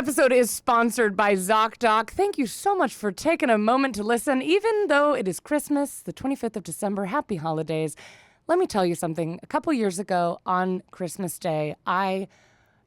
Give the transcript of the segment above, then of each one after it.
episode is sponsored by Zocdoc. Thank you so much for taking a moment to listen. Even though it is Christmas, the 25th of December, happy holidays. Let me tell you something. A couple years ago on Christmas Day, I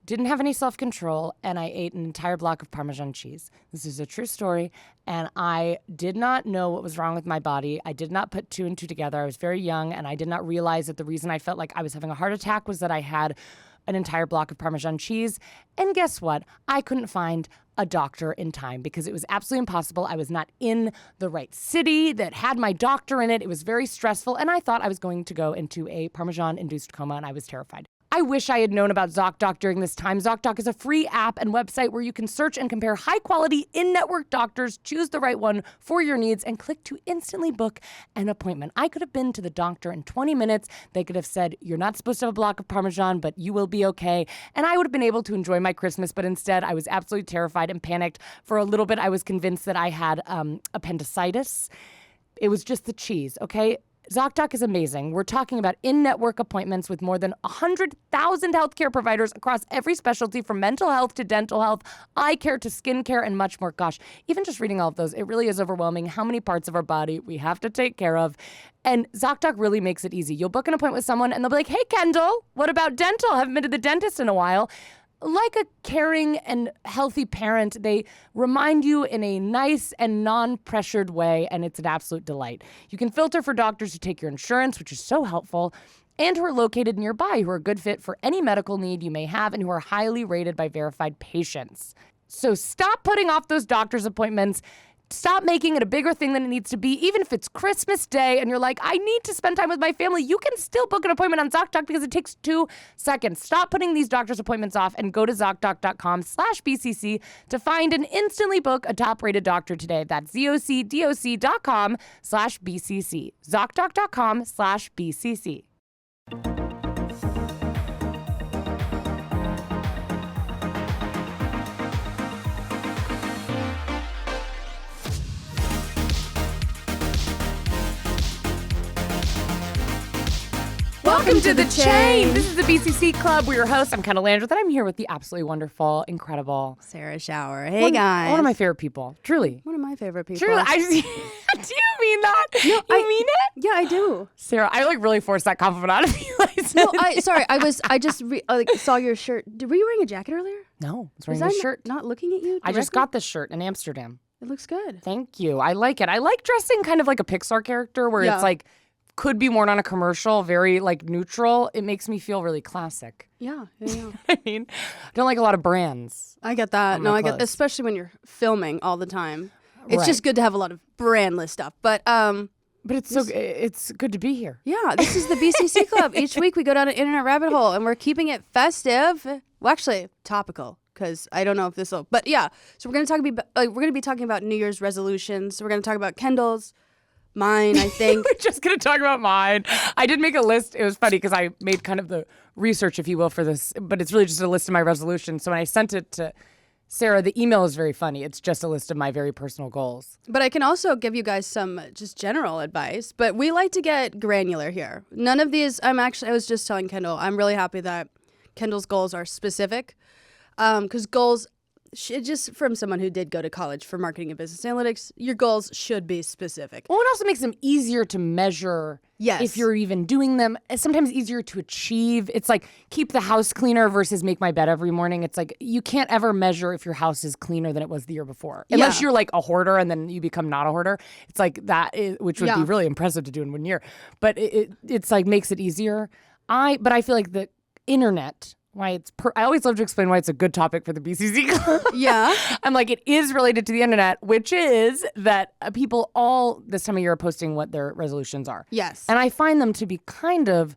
didn't have any self-control, and I ate an entire block of Parmesan cheese. This is a true story, and I did not know what was wrong with my body. I did not put two and two together. I was very young, and I did not realize that the reason I felt like I was having a heart attack was that I had an entire block of Parmesan cheese. And guess what? I couldn't find a doctor in time because it was absolutely impossible. I was not in the right city that had my doctor in it. It was very stressful, and I thought I was going to go into a Parmesan-induced coma, and I was terrified. I wish I had known about Zocdoc during this time. Zocdoc is a free app and website where you can search and compare high-quality in-network doctors, choose the right one for your needs, and click to instantly book an appointment. I could have been to the doctor in 20 minutes. They could have said, you're not supposed to have a block of Parmesan, but you will be okay. And I would have been able to enjoy my Christmas, but instead I was absolutely terrified and panicked. For a little bit, I was convinced that I had appendicitis. It was just the cheese, okay? Zocdoc is amazing. We're talking about in-network appointments with more than 100,000 healthcare providers across every specialty, from mental health to dental health, eye care to skin care, and much more. Gosh, even just reading all of those, it really is overwhelming how many parts of our body we have to take care of. And Zocdoc really makes it easy. You'll book an appointment with someone, and they'll be like, hey, Kendahl, what about dental? I haven't been to the dentist in a while. Like a caring and healthy parent, they remind you in a nice and non-pressured way, and it's an absolute delight. You can filter for doctors who take your insurance, which is so helpful, and who are located nearby, who are a good fit for any medical need you may have, and who are highly rated by verified patients. So stop putting off those doctor's appointments. Stop making it a bigger thing than it needs to be. Even if it's Christmas Day and you're like, I need to spend time with my family, you can still book an appointment on Zocdoc because it takes 2 seconds. Stop putting these doctor's appointments off and go to Zocdoc.com/BCC to find and instantly book a top-rated doctor today. That's ZocDoc.com/BCC. Zocdoc.com/BCC. Welcome to the chain. This is the BCC Club. We're your hosts. I'm Kendahl, and I'm here with the absolutely wonderful, incredible Sarah Shower. Hey, guys. One of my favorite people. Truly. One of my favorite people. Truly. Do you mean that? No, you mean it? Yeah, I do. Sarah, I really forced that compliment out of you. Sorry. I just saw your shirt. Were you wearing a jacket earlier? No, I was wearing a shirt. Not looking at you directly? I just got this shirt in Amsterdam. It looks good. Thank you. I like it. I like dressing kind of like a Pixar character where it's like, could be worn on a commercial, very like neutral. It makes me feel really classic. Yeah. I mean, I don't like a lot of brands. I get that. No, I get, especially when you're filming all the time. It's just good to have a lot of brandless stuff. But it's good to be here. Yeah, this is the BCC Club. Each week we go down an internet rabbit hole, and we're keeping it festive. Well, actually, topical, because I don't know if this will. But yeah, so we're gonna be talking about New Year's resolutions. So we're gonna talk about Kendahl's. Mine, I think. We're just going to talk about mine. I did make a list. It was funny because I made kind of the research, if you will, for this, but it's really just a list of my resolutions. So when I sent it to Sarah, the email is very funny. It's just a list of my very personal goals. But I can also give you guys some just general advice, but we like to get granular here. None of these, I was just telling Kendahl, I'm really happy that Kendahl's goals are specific, because goals, just from someone who did go to college for marketing and business analytics, your goals should be specific. Well, it also makes them easier to measure. Yes. If you're even doing them. It's sometimes easier to achieve. It's like keep the house cleaner versus make my bed every morning. It's like you can't ever measure if your house is cleaner than it was the year before. Unless you're like a hoarder and then you become not a hoarder. It's like that, which would be really impressive to do in 1 year. But it's like makes it easier. But I feel like the internet... I always love to explain why it's a good topic for the BCC Club. Yeah. I'm like, it is related to the internet, which is that people all this time of year are posting what their resolutions are. Yes. And I find them to be kind of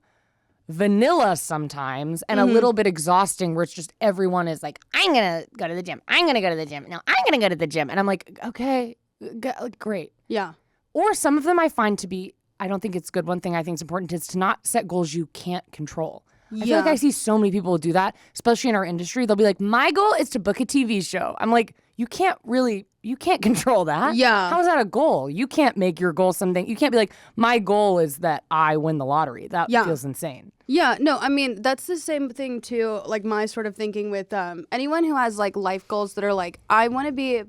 vanilla sometimes and a little bit exhausting, where it's just everyone is like, I'm going to go to the gym. I'm going to go to the gym. No, I'm going to go to the gym. And I'm like, okay, great. Yeah. Or some of them I find to be, I don't think it's good. One thing I think is important is to not set goals you can't control. I feel like I see so many people do that, especially in our industry. They'll be like, my goal is to book a TV show. I'm like, you can't control that. Yeah. How is that a goal? You can't make your goal something. You can't be like, my goal is that I win the lottery. That feels insane. Yeah, no, I mean, that's the same thing too, like my sort of thinking with anyone who has like life goals that are like, I want to be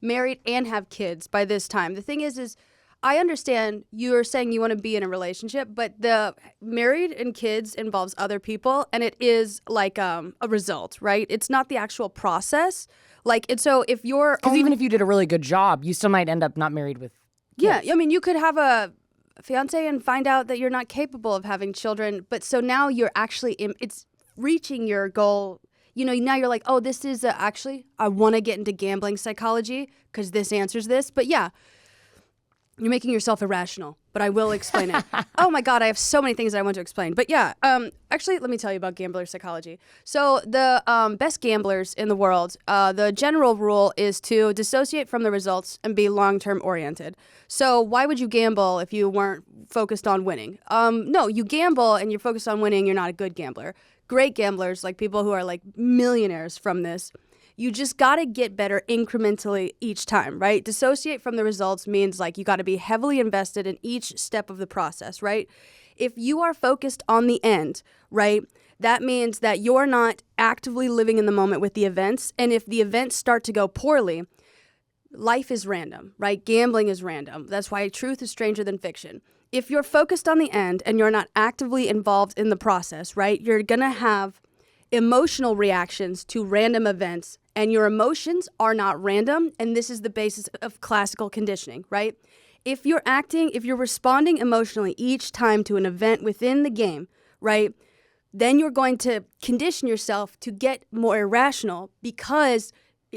married and have kids by this time. The thing is I understand you're saying you want to be in a relationship, but the married and kids involves other people, and it is like a result, right? It's not the actual process. Like, and so if you're... Because even if you did a really good job, you still might end up not married with kids. Yeah, I mean, you could have a fiance and find out that you're not capable of having children, but so now you're actually, it's reaching your goal. You know, now you're like, oh, this is actually, I want to get into gambling psychology because this answers this. But yeah, you're making yourself irrational, but I will explain it. Oh my God, I have so many things that I want to explain. But yeah, actually, let me tell you about gambler psychology. So the best gamblers in the world, the general rule is to dissociate from the results and be long-term oriented. So why would you gamble if you weren't focused on winning? No, you gamble and you're focused on winning, you're not a good gambler. Great gamblers, like people who are like millionaires from this, you just got to get better incrementally each time, right? Dissociate from the results means like you got to be heavily invested in each step of the process, right? If you are focused on the end, right, that means that you're not actively living in the moment with the events. And if the events start to go poorly, life is random, right? Gambling is random. That's why truth is stranger than fiction. If you're focused on the end and you're not actively involved in the process, right, you're going to have emotional reactions to random events, and your emotions are not random, and this is the basis of classical conditioning, right? If you're responding emotionally each time to an event within the game, right, then you're going to condition yourself to get more irrational because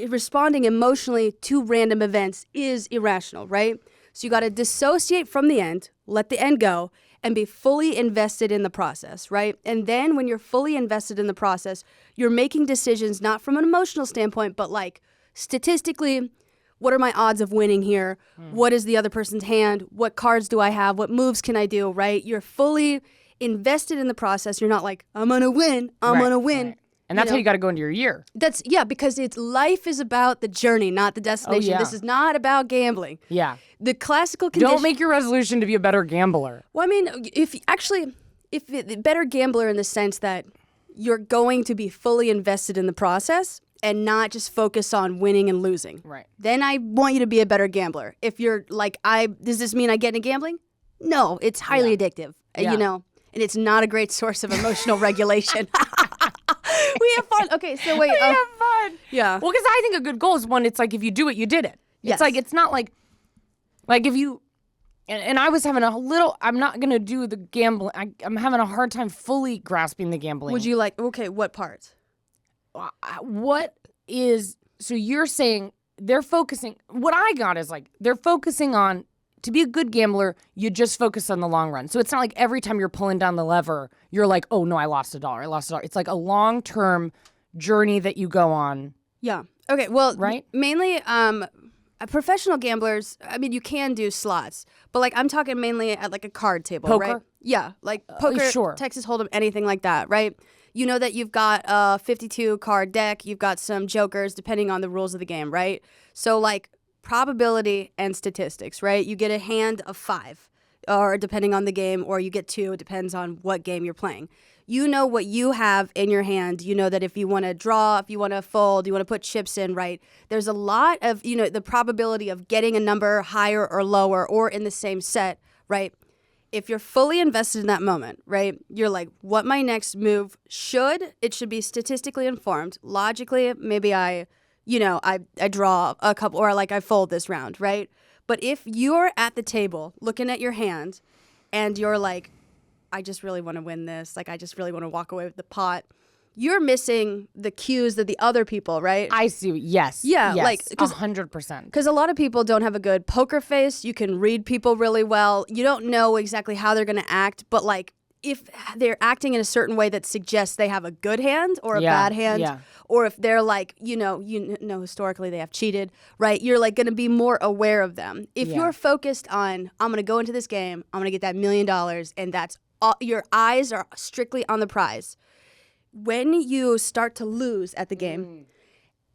responding emotionally to random events is irrational, right? So you got to dissociate from the end, let the end go, and be fully invested in the process, right? And then when you're fully invested in the process, you're making decisions not from an emotional standpoint, but like statistically, what are my odds of winning here? What is the other person's hand? What cards do I have? What moves can I do, right? You're fully invested in the process. You're not like, I'm going to win. I'm going to win. Right. And that's how you got to go into your year. Because life is about the journey, not the destination. This is not about gambling. Yeah. The classical condition. Don't make your resolution to be a better gambler. Well, I mean, better gambler in the sense that you're going to be fully invested in the process and not just focus on winning and losing. Right. Then I want you to be a better gambler. If you're like, does this mean I get into gambling? No, it's highly addictive, you know, and it's not a great source of emotional regulation. We have fun. Okay, so wait. We have fun. Yeah. Well, because I think a good goal is one, it's like if you do it, you did it. Yes. It's like, it's not like if you, and I was having I'm not going to do the gambling. I'm having a hard time fully grasping the gambling. Would you like, okay, what part? So you're saying they're focusing, what I got is like, they're focusing on, to be a good gambler, you just focus on the long run. So it's not like every time you're pulling down the lever, you're like, oh no, I lost $1. It's like a long-term journey that you go on. Yeah. Okay, well, right? Mainly, professional gamblers, I mean, you can do slots, but like I'm talking mainly at like a card table, Poker? right? Yeah, like poker, sure. Texas Hold'em, anything like that, right? You know that you've got a 52 card deck, you've got some jokers depending on the rules of the game, right? So like probability and statistics, right? You get a hand of 5, or depending on the game, or you get 2, it depends on what game you're playing. You know what you have in your hand. You know that if you want to draw, if you want to fold, you want to put chips in, right? There's a lot of, the probability of getting a number higher or lower or in the same set, right? If you're fully invested in that moment, right, you're like, what my next move it should be statistically informed. Logically, maybe I draw a couple, or like I fold this round, right? But if you're at the table looking at your hand and you're like, I just really want to win this, like I just really want to walk away with the pot, you're missing the cues that the other people, right? I see. Yes. Yeah. Yes, like 100%. Because a lot of people don't have a good poker face. You can read people really well. You don't know exactly how they're going to act, but like if they're acting in a certain way that suggests they have a good hand or a bad hand, or if they're like, historically they have cheated, right? You're like going to be more aware of them. If you're focused on, I'm going to go into this game, I'm going to get that $1 million, and that's all, your eyes are strictly on the prize. when you start to lose at the game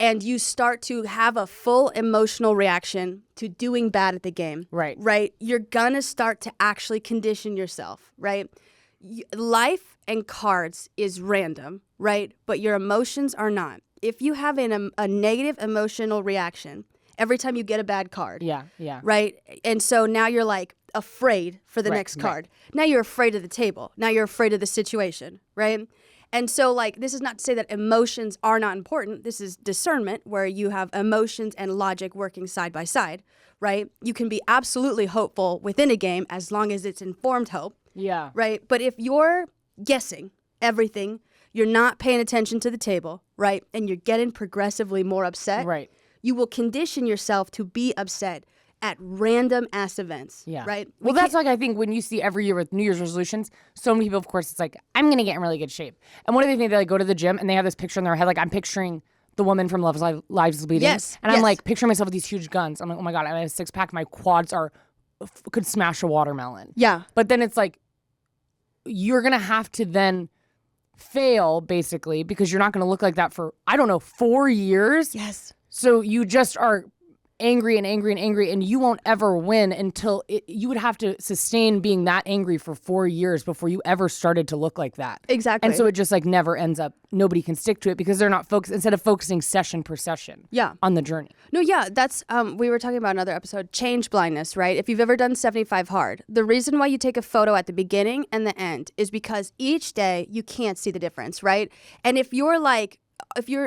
and you start to have a full emotional reaction to doing bad at the game, right, you're going to start to actually condition yourself, right? Life and cards is random, right? But your emotions are not. If you have a negative emotional reaction every time you get a bad card, right? And so now you're like afraid for the next card. Now you're afraid of the table. Now you're afraid of the situation, right? And so, like, this is not to say that emotions are not important. This is discernment, where you have emotions and logic working side by side, right? You can be absolutely hopeful within a game as long as it's informed hope. Yeah. Right? But if you're guessing everything, you're not paying attention to the table, right? And you're getting progressively more upset. Right. You will condition yourself to be upset at random ass events. Yeah. Right? Well, that's like, I think when you see every year with New Year's resolutions, so many people, of course, it's like, I'm going to get in really good shape. And what do they think? They like go to the gym and they have this picture in their head. Like, I'm picturing the woman from Lives Bleeding. Yes. And I'm like picturing myself with these huge guns. I'm like, oh my God, I have a six pack. My quads could smash a watermelon. Yeah. But then it's like, you're going to have to then fail, basically, because you're not going to look like that for, I don't know, 4 years. Yes. So you just are angry and angry and angry, and you won't ever win until you would have to sustain being that angry for 4 years before you ever started to look like that. Exactly. And so it just like never ends up, nobody can stick to it because they're not focused, instead of focusing session per session on the journey. No, yeah, that's, we were talking about another episode, change blindness, right? If you've ever done 75 hard, the reason why you take a photo at the beginning and the end is because each day you can't see the difference, right? And if you're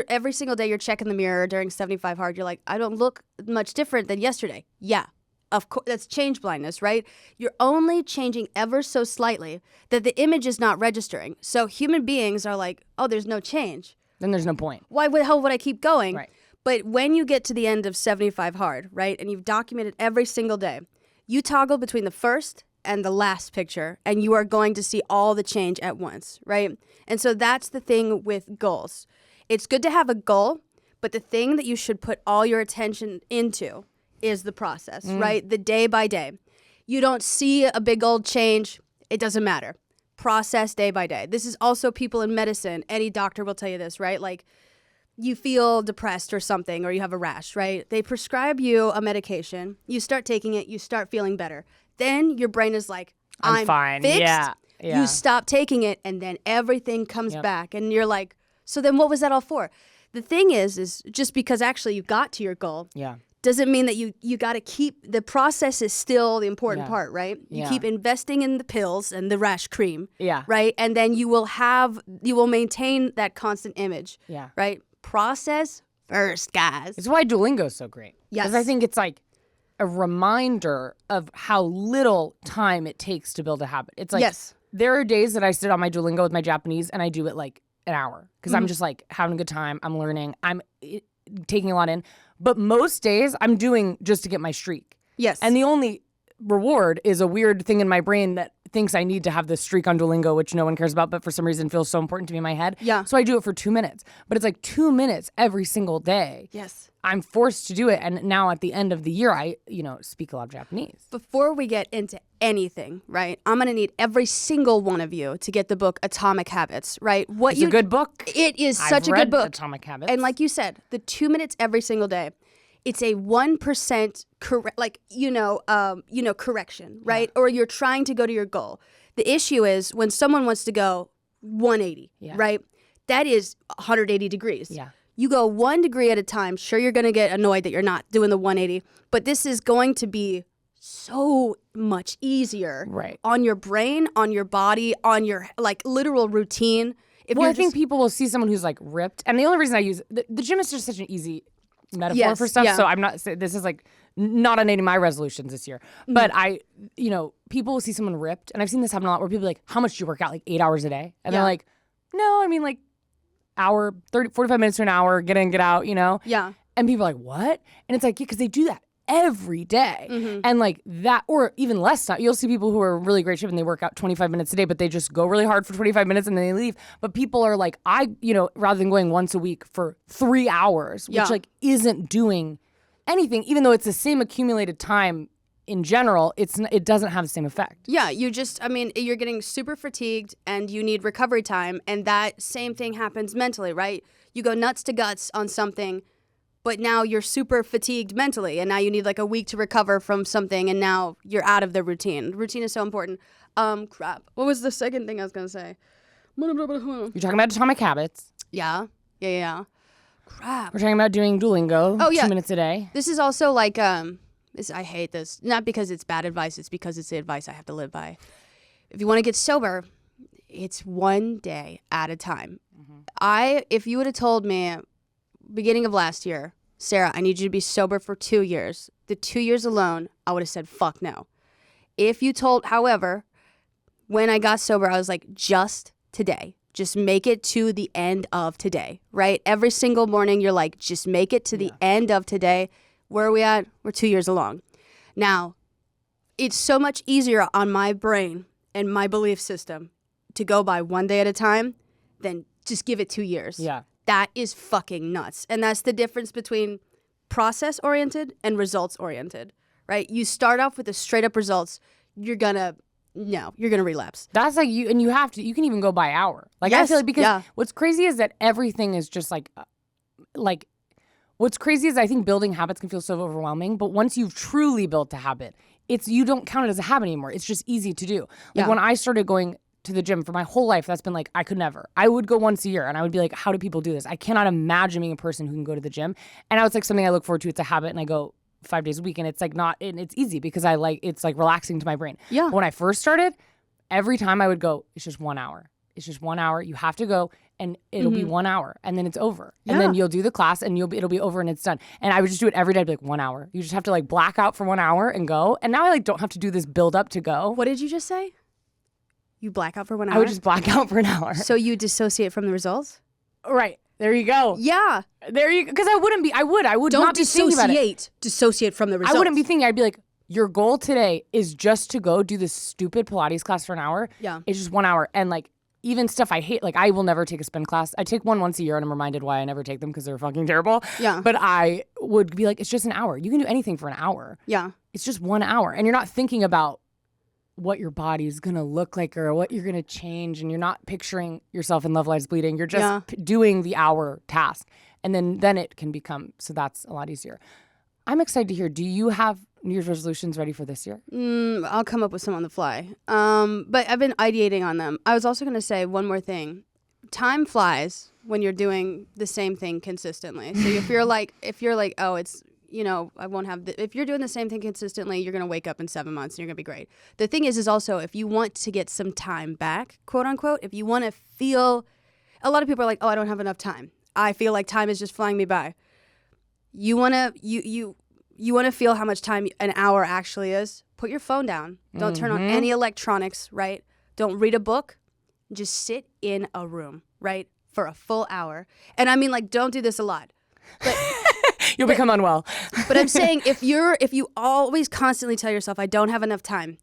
every single day you're checking the mirror during 75 hard, you're like, I don't look much different than yesterday. Yeah, of course, that's change blindness, right? You're only changing ever so slightly that the image is not registering. So human beings are like, oh, there's no change. Then there's no point. Why the hell would I keep going? Right. But when you get to the end of 75 hard, right, and you've documented every single day, you toggle between the first and the last picture, and you are going to see all the change at once, right? And so that's the thing with goals. It's good to have a goal, but the thing that you should put all your attention into is the process, right? The day by day. You don't see a big old change. It doesn't matter. Process day by day. This is also people in medicine. Any doctor will tell you this, right? Like, you feel depressed or something, or you have a rash, right? They prescribe you a medication. You start taking it. You start feeling better. Then your brain is like, I'm fine. fixed. Yeah. You stop taking it, and then everything comes back. And you're like, so then what was that all for? The thing is just because actually you got to your goal doesn't mean that you got to keep, the process is still the important part, right? You keep investing in the pills and the rash cream, right? And then you will maintain that constant image, right? Process first, guys. It's why Duolingo is so great. Yes. Because I think it's like a reminder of how little time it takes to build a habit. It's like, there are days that I sit on my Duolingo with my Japanese and I do it like an hour because I'm just like having a good time. I'm learning. I'm taking a lot in. But most days I'm doing just to get my streak. Yes. And the only reward is a weird thing in my brain that thinks I need to have this streak on Duolingo, which no one cares about, but for some reason feels so important to me in my head. Yeah. So I do it for 2 minutes. But it's like 2 minutes every single day. Yes. I'm forced to do it. And now at the end of the year, I, speak a lot of Japanese. Before we get into anything, right, I'm going to need every single one of you to get the book Atomic Habits, right? It's a good book. It is such a I've good book. read Atomic Habits. And like you said, the 2 minutes every single day, it's a 1% correction, right? Or you're trying to go to your goal. The issue is when someone wants to go 180, right? That is 180 degrees. Yeah. You go 1 degree at a time. Sure, you're going to get annoyed that you're not doing the 180, but this is going to be so much easier on your brain, on your body, on your like literal routine. I think people will see someone who's like ripped, and the only reason I use the gym is just such an easy metaphor for stuff. So I'm not, this is like not on any of my resolutions this year, but people will see someone ripped, and I've seen this happen a lot where people are like, how much do you work out? Like 8 hours a day? And they're like, no, I mean like hour, 45 minutes to an hour, get in, get out, Yeah. And people are like, what? And it's like, yeah, because they do that every day. And like that, or even less time. You'll see people who are in really great shape and they work out 25 minutes a day, but they just go really hard for 25 minutes and then they leave. But people are like, rather than going once a week for 3 hours, which like isn't doing anything, even though it's the same accumulated time in general, it doesn't have the same effect. Yeah, you're getting super fatigued and you need recovery time. And that same thing happens mentally, right? You go nuts to guts on something, but now you're super fatigued mentally. And now you need like a week to recover from something. And now you're out of the routine. Routine is so important. Crap. What was the second thing I was going to say? You're talking about Atomic Habits. Yeah. Crap. We're talking about doing Duolingo 2 minutes a day. This is also like, I hate this. Not because it's bad advice. It's because it's the advice I have to live by. If you want to get sober, it's one day at a time. If you would have told me beginning of last year, Sarah, I need you to be sober for 2 years. The 2 years alone, I would have said, fuck no. However, when I got sober, I was like, just today. Just make it to the end of today, right? Every single morning, you're like, just make it to the end of today. Where are we at? We're 2 years along. Now, it's so much easier on my brain and my belief system to go by one day at a time than just give it 2 years. Yeah. That is fucking nuts. And that's the difference between process-oriented and results-oriented, right? You start off with the straight-up results, you're gonna relapse. That's like you can even go by hour. Like, yes, I feel like, because what's crazy is that everything is just like what's crazy is I think building habits can feel so overwhelming, but once you've truly built a habit, you don't count it as a habit anymore. It's just easy to do. Like when I started going to the gym for my whole life, that's been like, I could never. I would go once a year and I would be like, how do people do this? I cannot imagine being a person who can go to the gym. And now it's like something I look forward to. It's a habit and I go 5 days a week and it's like and it's easy because it's like relaxing to my brain. Yeah. But when I first started, every time I would go, it's just 1 hour. It's just 1 hour. You have to go and it'll be 1 hour and then it's over. And then you'll do the class and it'll be over and it's done. And I would just do it every day. I'd be like 1 hour. You just have to like black out for 1 hour and go. And now I like don't have to do this build up to go. What did you just say? You black out for 1 hour? I would just black out for an hour. So you dissociate from the results? Right. There you go. Yeah. There you go. Because I would not be thinking about it. Dissociate from the results. I wouldn't be thinking. I'd be like, your goal today is just to go do this stupid Pilates class for an hour. Yeah. It's just 1 hour. And like, even stuff I hate, like I will never take a spin class. I take one once a year and I'm reminded why I never take them because they're fucking terrible. Yeah. But I would be like, it's just an hour. You can do anything for an hour. Yeah. It's just 1 hour. And you're not thinking about what your body's going to look like or what you're going to change. And you're not picturing yourself in Love Lies Bleeding. You're just doing the hour task. And then it can become, so that's a lot easier. I'm excited to hear, do you have New Year's resolutions ready for this year? I'll come up with some on the fly. But I've been ideating on them. I was also going to say one more thing. Time flies when you're doing the same thing consistently. So if you're like, oh, it's, I won't have if you're doing the same thing consistently, you're going to wake up in 7 months and you're going to be great. The thing is also, if you want to get some time back, quote unquote, if you want to feel, a lot of people are like, oh, I don't have enough time. I feel like time is just flying me by. You want to feel how much time an hour actually is? Put your phone down. Don't turn on any electronics, right? Don't read a book. Just sit in a room, right? For a full hour. And I mean, like, don't do this a lot. But You'll become unwell. But I'm saying if you always constantly tell yourself, I don't have enough time,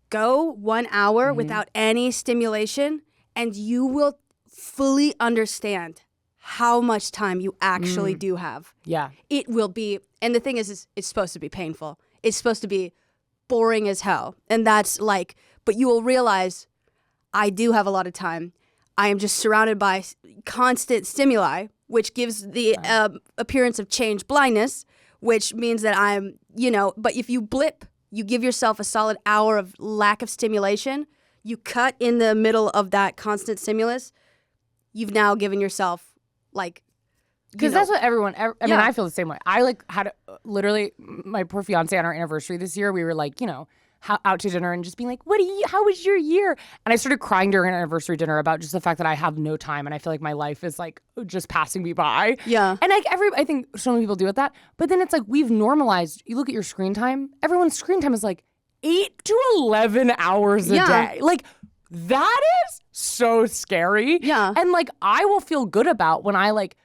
go 1 hour without any stimulation and you will fully understand how much time you actually do have. Yeah. It will be, and the thing is it's supposed to be painful. It's supposed to be boring as hell. And that's like, but you will realize I do have a lot of time. I am just surrounded by constant stimuli, which gives the appearance of change blindness, which means that I'm, but if you blip, you give yourself a solid hour of lack of stimulation, you cut in the middle of that constant stimulus, you've now given yourself like, because that's what everyone, I mean, I feel the same way. I like had literally my poor fiance on our anniversary this year. We were like, out to dinner and just being like, how was your year? And I started crying during an anniversary dinner about just the fact that I have no time and I feel like my life is like just passing me by. Yeah. And like I think so many people do with that. But then it's like we've normalized, you look at your screen time, everyone's screen time is like 8 to 11 hours a day. Like that is so scary. Yeah. And like I will feel good about when I like,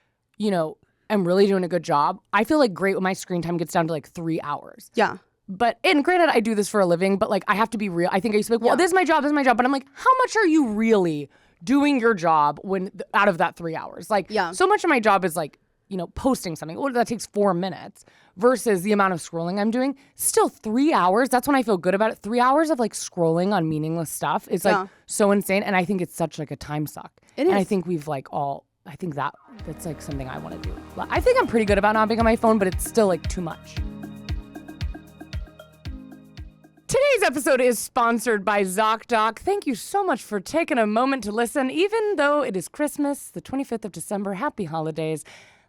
am really doing a good job. I feel like great when my screen time gets down to like 3 hours. Yeah. But, and granted, I do this for a living, but like I have to be real. I think I used to be like, well, this is my job. But I'm like, how much are you really doing your job when out of that 3 hours? Like, so much of my job is like posting something. Oh, that takes 4 minutes versus the amount of scrolling I'm doing. Still 3 hours. That's when I feel good about it. 3 hours of like scrolling on meaningless stuff is like so insane. And I think it's such like a time suck. It is. And I think we've like I think that's like something I want to do. I think I'm pretty good about not being on my phone, but it's still like too much. Today's episode is sponsored by Zocdoc. Thank you so much for taking a moment to listen. Even though it is Christmas, the 25th of December, happy holidays.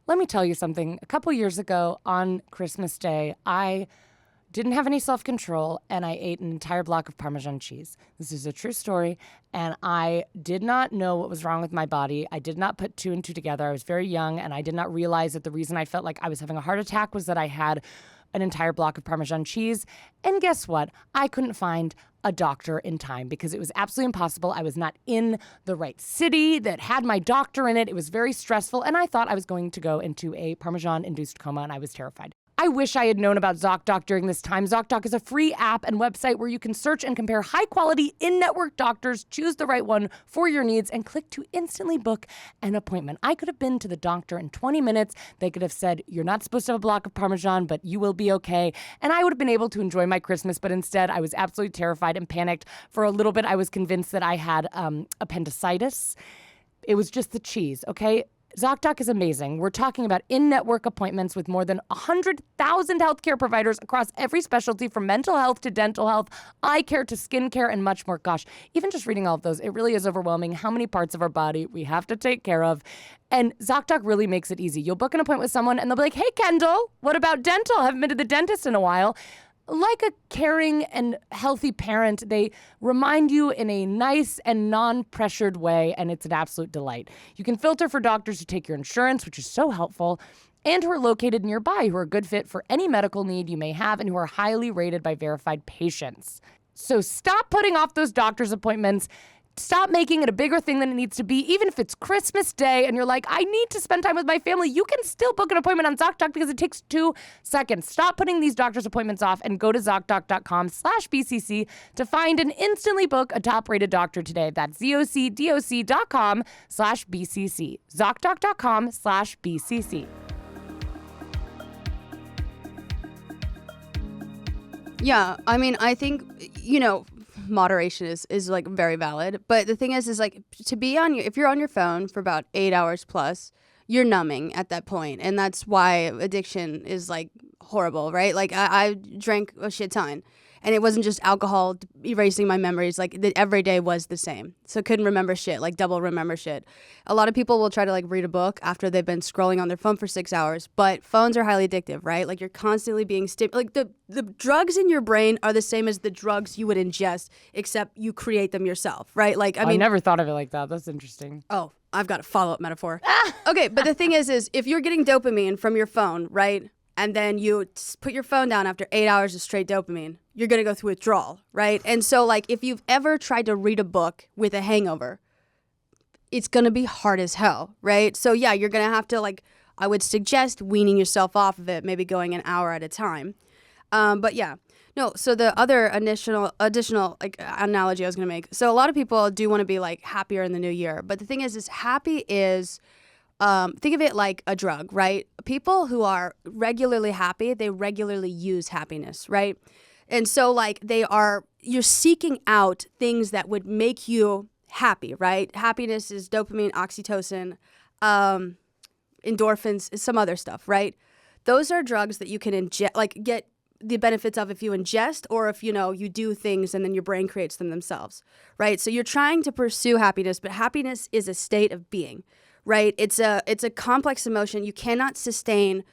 Let me tell you something. A couple years ago on Christmas Day, I didn't have any self-control and I ate an entire block of Parmesan cheese. This is a true story. And I did not know what was wrong with my body. I did not put two and two together. I was very young and I did not realize that the reason I felt like I was having a heart attack was that I had an entire block of Parmesan cheese. And guess what? I couldn't find a doctor in time because it was absolutely impossible. I was not in the right city that had my doctor in it. It was very stressful. And I thought I was going to go into a Parmesan-induced coma and I was terrified. I wish I had known about Zocdoc during this time. Zocdoc is a free app and website where you can search and compare high-quality in-network doctors, choose the right one for your needs, and click to instantly book an appointment. I could have been to the doctor in 20 minutes. They could have said, you're not supposed to have a block of Parmesan, but you will be okay. And I would have been able to enjoy my Christmas, but instead I was absolutely terrified and panicked. For a little bit, I was convinced that I had appendicitis. It was just the cheese, okay? Zocdoc is amazing. We're talking about in-network appointments with more than 100,000 healthcare providers across every specialty, from mental health to dental health, eye care to skin care, and much more. Gosh, even just reading all of those, it really is overwhelming how many parts of our body we have to take care of. And Zocdoc really makes it easy. You'll book an appointment with someone and they'll be like, hey, Kendahl, what about dental? Haven't been to the dentist in a while. Like a caring and healthy parent, they remind you in a nice and non-pressured way, and it's an absolute delight. You can filter for doctors who take your insurance, which is so helpful, and who are located nearby, who are a good fit for any medical need you may have, and who are highly rated by verified patients. So stop putting off those doctor's appointments. Stop making it a bigger thing than it needs to be. Even if it's Christmas Day and you're like, I need to spend time with my family, you can still book an appointment on Zocdoc because it takes 2 seconds. Stop putting these doctor's appointments off and go to Zocdoc.com/BCC to find and instantly book a top-rated doctor today. That's ZocDoc.com/BCC. Zocdoc.com/BCC. Yeah, I mean, I think, moderation is like very valid, but the thing is like to be if you're on your phone for about 8 hours plus, you're numbing at that point, and that's why addiction is like horrible, right? Like I drank a shit ton, and it wasn't just alcohol erasing my memories. Like every day was the same, so couldn't remember shit, like double remember shit. A lot of people will try to like read a book after they've been scrolling on their phone for 6 hours, but phones are highly addictive, right? Like you're constantly being like the drugs in your brain are the same as the drugs you would ingest, except you create them yourself, right? Like I never thought of it like that. That's interesting. Oh, I've got a follow-up metaphor. Okay, but the thing is if you're getting dopamine from your phone, right? And then you put your phone down after 8 hours of straight dopamine, you're going to go through withdrawal, right? And so, like, if you've ever tried to read a book with a hangover, it's going to be hard as hell, right? So, yeah, you're going to have to, like, I would suggest weaning yourself off of it, maybe going an hour at a time. But, yeah. No, so the other additional like analogy I was going to make. So, a lot of people do want to be, like, happier in the new year. But the thing is happy is... think of it like a drug, right? People who are regularly happy, they regularly use happiness, right? And so like you're seeking out things that would make you happy, right? Happiness is dopamine, oxytocin, endorphins, some other stuff, right? Those are drugs that you can ingest, like get the benefits of if you ingest or if, you do things and then your brain creates them themselves, right? So you're trying to pursue happiness, but happiness is a state of being. Right? It's a complex emotion. You cannot sustain,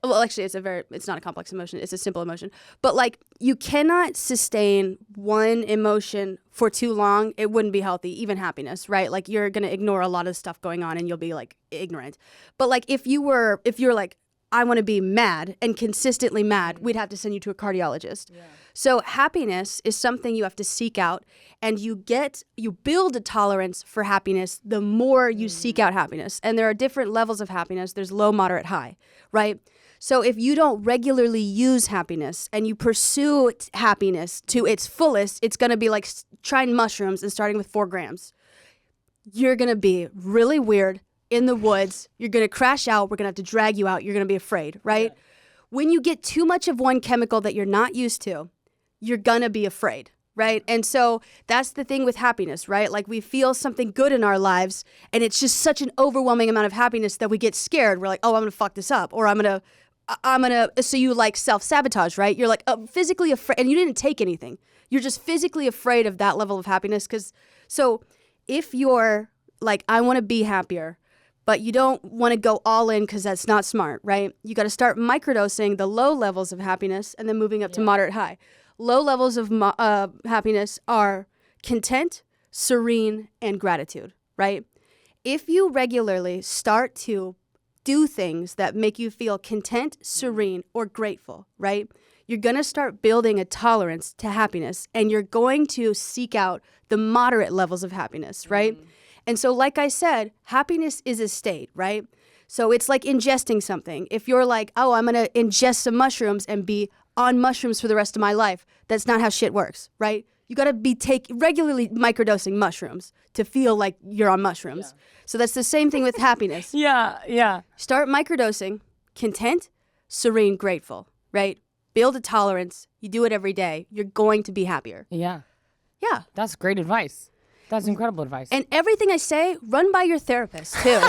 well, actually it's not a complex emotion. It's a simple emotion. But like you cannot sustain one emotion for too long. It wouldn't be healthy, even happiness, right? Like you're going to ignore a lot of stuff going on and you'll be like ignorant. But like if you're like, I want to be mad and consistently mad, we'd have to send you to a cardiologist. Yeah. So happiness is something you have to seek out, and you build a tolerance for happiness the more you seek out happiness. And there are different levels of happiness. There's low, moderate, high, right? So if you don't regularly use happiness and you pursue happiness to its fullest, it's going to be like trying mushrooms and starting with 4 grams. You're going to be really weird, in the woods. You're going to crash out. We're going to have to drag you out. You're going to be afraid, right? Yeah. When you get too much of one chemical that you're not used to, you're going to be afraid, right? And so that's the thing with happiness, right? Like we feel something good in our lives and it's just such an overwhelming amount of happiness that we get scared. We're like, oh, I'm going to fuck this up, or I'm going to, so you like self-sabotage, right? You're like physically afraid, and you didn't take anything. You're just physically afraid of that level of happiness. So if you're like, I want to be happier, but you don't want to go all in because that's not smart, right? You got to start microdosing the low levels of happiness and then moving up to moderate high. Low levels of happiness are content, serene, and gratitude, right? If you regularly start to do things that make you feel content, serene, or grateful, right? You're going to start building a tolerance to happiness, and you're going to seek out the moderate levels of happiness, right? And so, like I said, happiness is a state, right? So it's like ingesting something. If you're like, oh, I'm going to ingest some mushrooms and be on mushrooms for the rest of my life, that's not how shit works, right? You got to be regularly microdosing mushrooms to feel like you're on mushrooms. Yeah. So that's the same thing with happiness. Yeah. Start microdosing, content, serene, grateful, right? Build a tolerance. You do it every day. You're going to be happier. Yeah. Yeah. That's great advice. That's incredible advice. And everything I say, run by your therapist, too.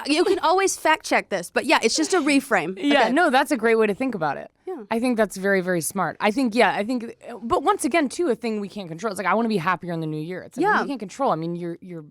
You can always fact check this. But yeah, it's just a reframe. Yeah, okay. No, that's a great way to think about it. Yeah. I think that's very, very smart. But once again, too, a thing we can't control. It's like, I want to be happier in the new year. It's like, you can't control. I mean, your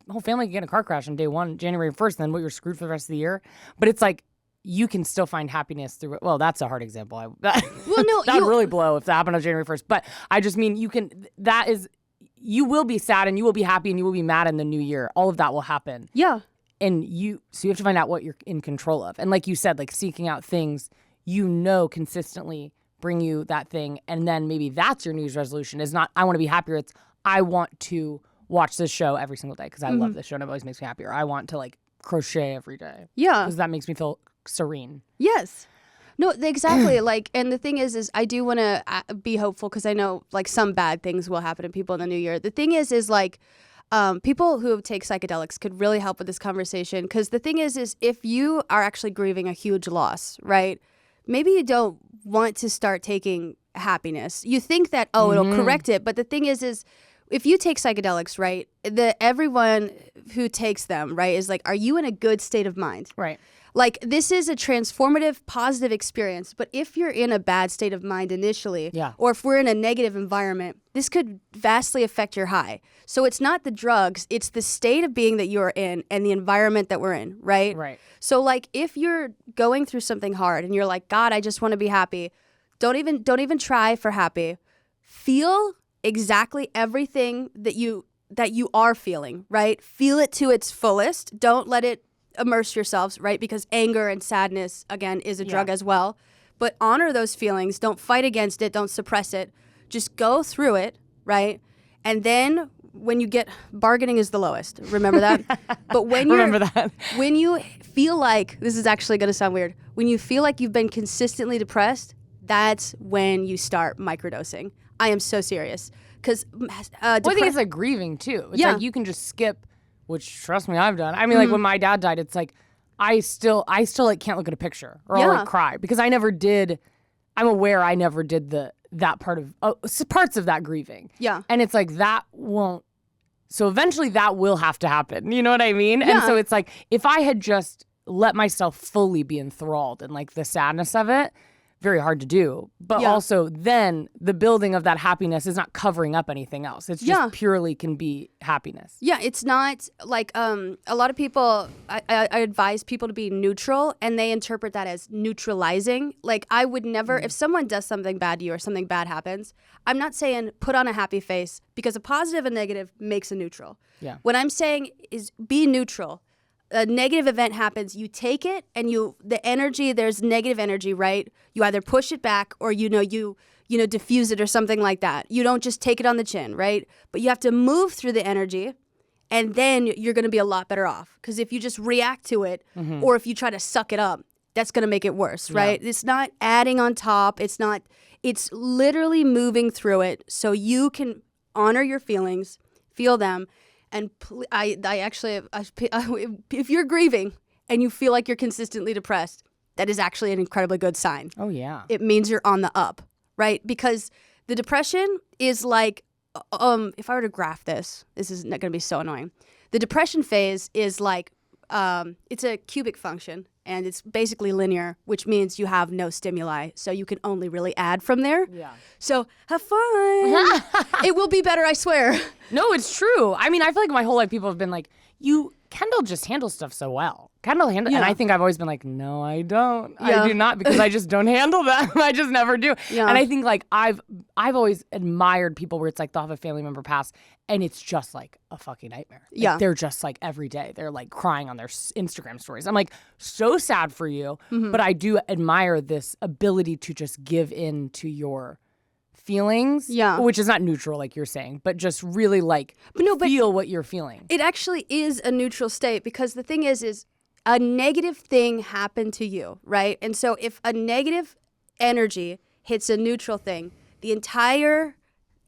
whole family could get in a car crash on day one, January 1st, and then you're screwed for the rest of the year. But it's like, you can still find happiness through it. Well, that's a hard example. That would really blow if that happened on January 1st. But I just mean, you will be sad and you will be happy and you will be mad in the new year. All of that will happen. Yeah. And so you have to find out what you're in control of. And like you said, like seeking out things consistently bring you that thing. And then maybe that's your New Year's resolution. Is not, I want to be happier. It's, I want to watch this show every single day because I love this show and it always makes me happier. I want to like crochet every day. Yeah. Because that makes me feel serene. Yes. No, exactly. Like, and the thing is I do want to be hopeful because I know like some bad things will happen to people in the new year. The thing is like, people who take psychedelics could really help with this conversation because the thing is if you are actually grieving a huge loss, right? Maybe you don't want to start taking happiness. You think that, it'll correct it. But the thing is if you take psychedelics, right, everyone who takes them, right, is like, are you in a good state of mind? Right. Like, this is a transformative, positive experience. But if you're in a bad state of mind initially, or if we're in a negative environment, this could vastly affect your high. So it's not the drugs, it's the state of being that you're in and the environment that we're in, right? Right. So, like, if you're going through something hard and you're like, God, I just want to be happy, don't even try for happy. Feel exactly everything that you are feeling, right? Feel it to its fullest. Don't let it immerse yourselves, right? Because anger and sadness, again, is a drug as well. But honor those feelings. Don't fight against it. Don't suppress it. Just go through it, right? And then when you get, bargaining is the lowest. Remember that? But when when you feel like, this is actually going to sound weird, when you feel like you've been consistently depressed, that's when you start microdosing. I am so serious. Because I think it's like grieving too. It's like you can just skip, which trust me, I've done. I mean, like when my dad died, it's like I still like can't look at a picture or I'll like cry because I never did. I'm aware I never did that part of parts of that grieving. Yeah, and it's like that won't. So eventually that will have to happen. You know what I mean? Yeah. And so it's like if I had just let myself fully be enthralled in like the sadness of it. Very hard to do. But also then the building of that happiness is not covering up anything else. It's just purely can be happiness. Yeah, it's not like a lot of people, I advise people to be neutral and they interpret that as neutralizing. Like I would never, if someone does something bad to you or something bad happens, I'm not saying put on a happy face because a positive and negative makes a neutral. Yeah. What I'm saying is be neutral. A negative event happens, you take it and there's negative energy, right? You either push it back or, you diffuse it or something like that. You don't just take it on the chin, right? But you have to move through the energy and then you're going to be a lot better off. Because if you just react to it or if you try to suck it up, that's going to make it worse, right? Yeah. It's not adding on top. It's literally moving through it so you can honor your feelings, feel them, And if you're grieving and you feel like you're consistently depressed, that is actually an incredibly good sign. Oh, yeah. It means you're on the up, right? Because the depression is like, if I were to graph this is not going to be so annoying. The depression phase is like, it's a cubic function, and it's basically linear, which means you have no stimuli, so you can only really add from there. Yeah. So have fun. It will be better, I swear. No, it's true. I mean, I feel like my whole life people have been like, Kendahl just handles stuff so well. And I think I've always been like, no, I don't. Yeah. I do not, because I just don't handle them. I just never do. Yeah. And I think like I've always admired people where it's like they'll have a family member pass and it's just like a fucking nightmare. Like, Yeah. They're just like every day. They're like crying on their Instagram stories. I'm like, so sad for you. But I do admire this ability to just give in to your feelings, which is not neutral like you're saying, but just really like feel what you're feeling. It actually is a neutral state, because the thing is a negative thing happened to you, right? And so if a negative energy hits a neutral thing, the entire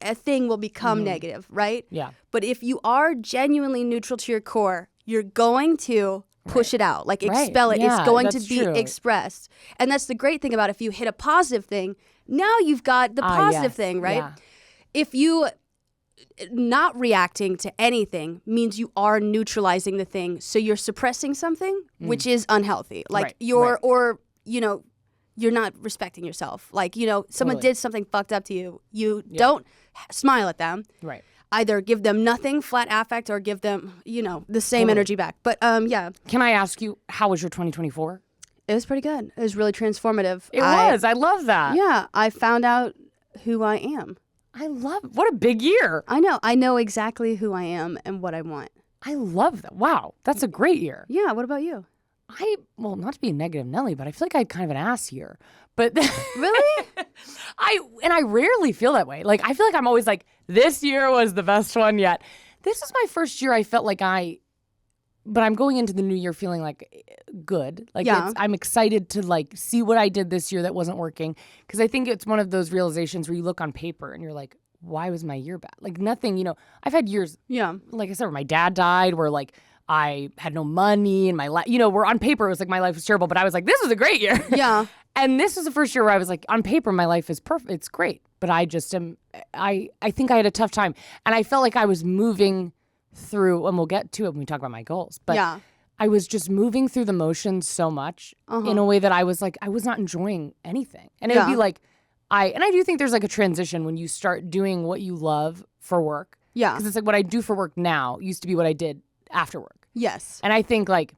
thing will become negative, right? Yeah. But if you are genuinely neutral to your core, you're going to push it out, like expel it. Yeah, it's going to that's be true. expressed. And that's the great thing about if you hit a positive thing, now you've got the positive thing, right? Yeah. If you not reacting to anything means you are neutralizing the thing, so you're suppressing something, which is unhealthy. Like or you're not respecting yourself. Like, someone did something fucked up to you. You don't smile at them. Right. Either give them nothing, flat affect, or give them, the same energy back. But yeah. Can I ask you, how was your 2024? It was pretty good. It was really transformative. It was. I love that. Yeah. I found out who I am. What a big year. I know. I know exactly who I am and what I want. I love that. Wow. That's a great year. Yeah. What about you? Well, not to be a negative Nelly, but I feel like I had kind of an ass year. But Really? I rarely feel that way. Like, I feel like I'm always like, this year was the best one yet. This is my first year I felt like but I'm going into the new year feeling like good. Like I'm excited to like see what I did this year that wasn't working. Because I think it's one of those realizations where you look on paper and you're like, why was my year bad? Like nothing, I've had years, like I said, where my dad died, where like I had no money and my life, where on paper it was like my life was terrible, but I was like, this was a great year. Yeah. And this was the first year where I was like, on paper, my life is perfect. It's great. But I just I think I had a tough time. And I felt like I was moving through, and we'll get to it when we talk about my goals. But I was just moving through the motions so much in a way that I was like, I was not enjoying anything. And it would be like, I do think there's like a transition when you start doing what you love for work. Yeah. Because it's like what I do for work now used to be what I did after work. Yes. And I think like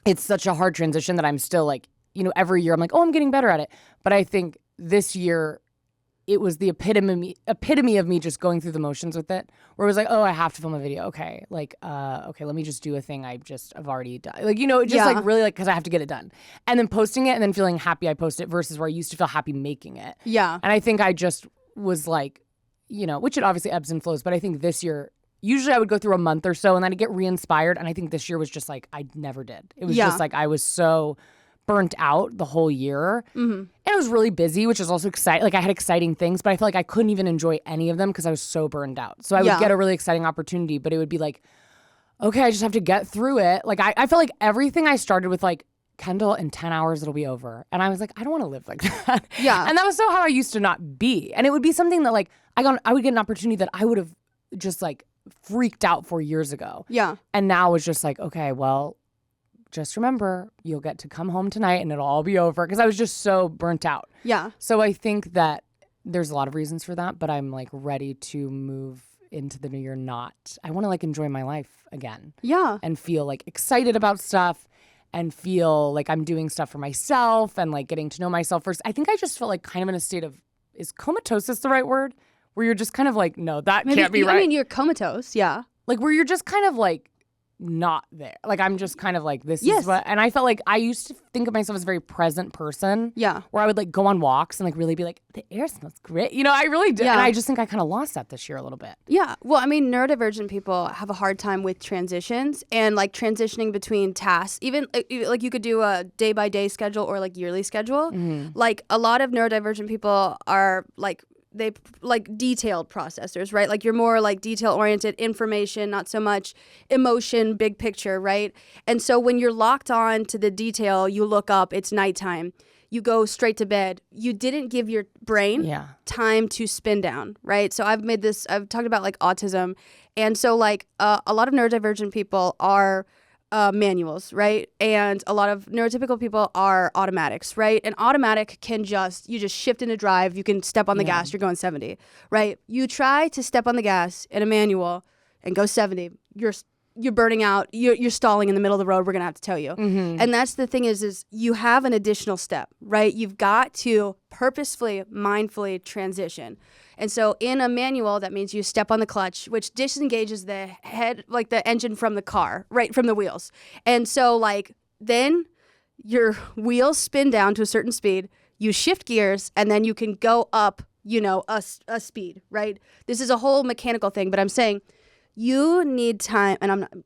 it's such a hard transition that I'm still like, every year I'm like, oh, I'm getting better at it. But I think this year it was the epitome of me just going through the motions with it, where it was like, oh, I have to film a video. Okay. Like, okay, let me just do a thing I've already done. Like, just like really like, because I have to get it done. And then posting it and then feeling happy I post it versus where I used to feel happy making it. Yeah. And I think I just was like, which it obviously ebbs and flows, but I think this year, usually I would go through a month or so and then I'd get re-inspired. And I think this year was just like, I never did. It was just like, I was so burnt out the whole year. Mm-hmm. And it was really busy, which is also exciting. Like I had exciting things, but I felt like I couldn't even enjoy any of them because I was so burned out. So I would get a really exciting opportunity, but it would be like, okay, I just have to get through it. Like I felt like everything I started with like, Kendahl, in 10 hours it'll be over. And I was like, I don't want to live like that. Yeah. And that was so how I used to not be. And it would be something that like, I would get an opportunity that I would have just like freaked out for years ago. Yeah. And now it's just like, okay, well, just remember, you'll get to come home tonight and it'll all be over. Because I was just so burnt out. Yeah. So I think that there's a lot of reasons for that, but I'm like ready to move into the new year I want to like enjoy my life again. Yeah. And feel like excited about stuff and feel like I'm doing stuff for myself and like getting to know myself first. I think I just felt like kind of in a state of, is comatosis the right word? Where you're just kind of like, no, that can't be right. I mean, you're comatose, yeah. Like where you're just kind of like not there. Like I'm just kind of like, this is what, and I felt like I used to think of myself as a very present person. Yeah. Where I would like go on walks and like really be like, the air smells great. I really did. Yeah. And I just think I kind of lost that this year a little bit. Yeah. Well, I mean, neurodivergent people have a hard time with transitions and like transitioning between tasks. Even like you could do a day by day schedule or like yearly schedule. Mm-hmm. Like a lot of neurodivergent people are like, they like detailed processors, right? Like you're more like detail oriented, information, not so much emotion, big picture, right? And so when you're locked on to the detail, you look up, it's nighttime, you go straight to bed. You didn't give your brain time to spin down, right? So I've talked about like autism. And so like a lot of neurodivergent people are manuals, right? And a lot of neurotypical people are automatics, right? And automatic can you just shift into drive. You can step on the gas, you're going 70, right? You try to step on the gas in a manual and go 70, you're burning out, you're stalling in the middle of the road, we're gonna have to tell you. And that's the thing is you have an additional step, right? You've got to purposefully, mindfully transition. And so in a manual, that means you step on the clutch, which disengages the head, like the engine from the car, right, from the wheels. And so like then your wheels spin down to a certain speed, you shift gears, and then you can go up, a speed, right? This is a whole mechanical thing, but I'm saying you need time, and I'm going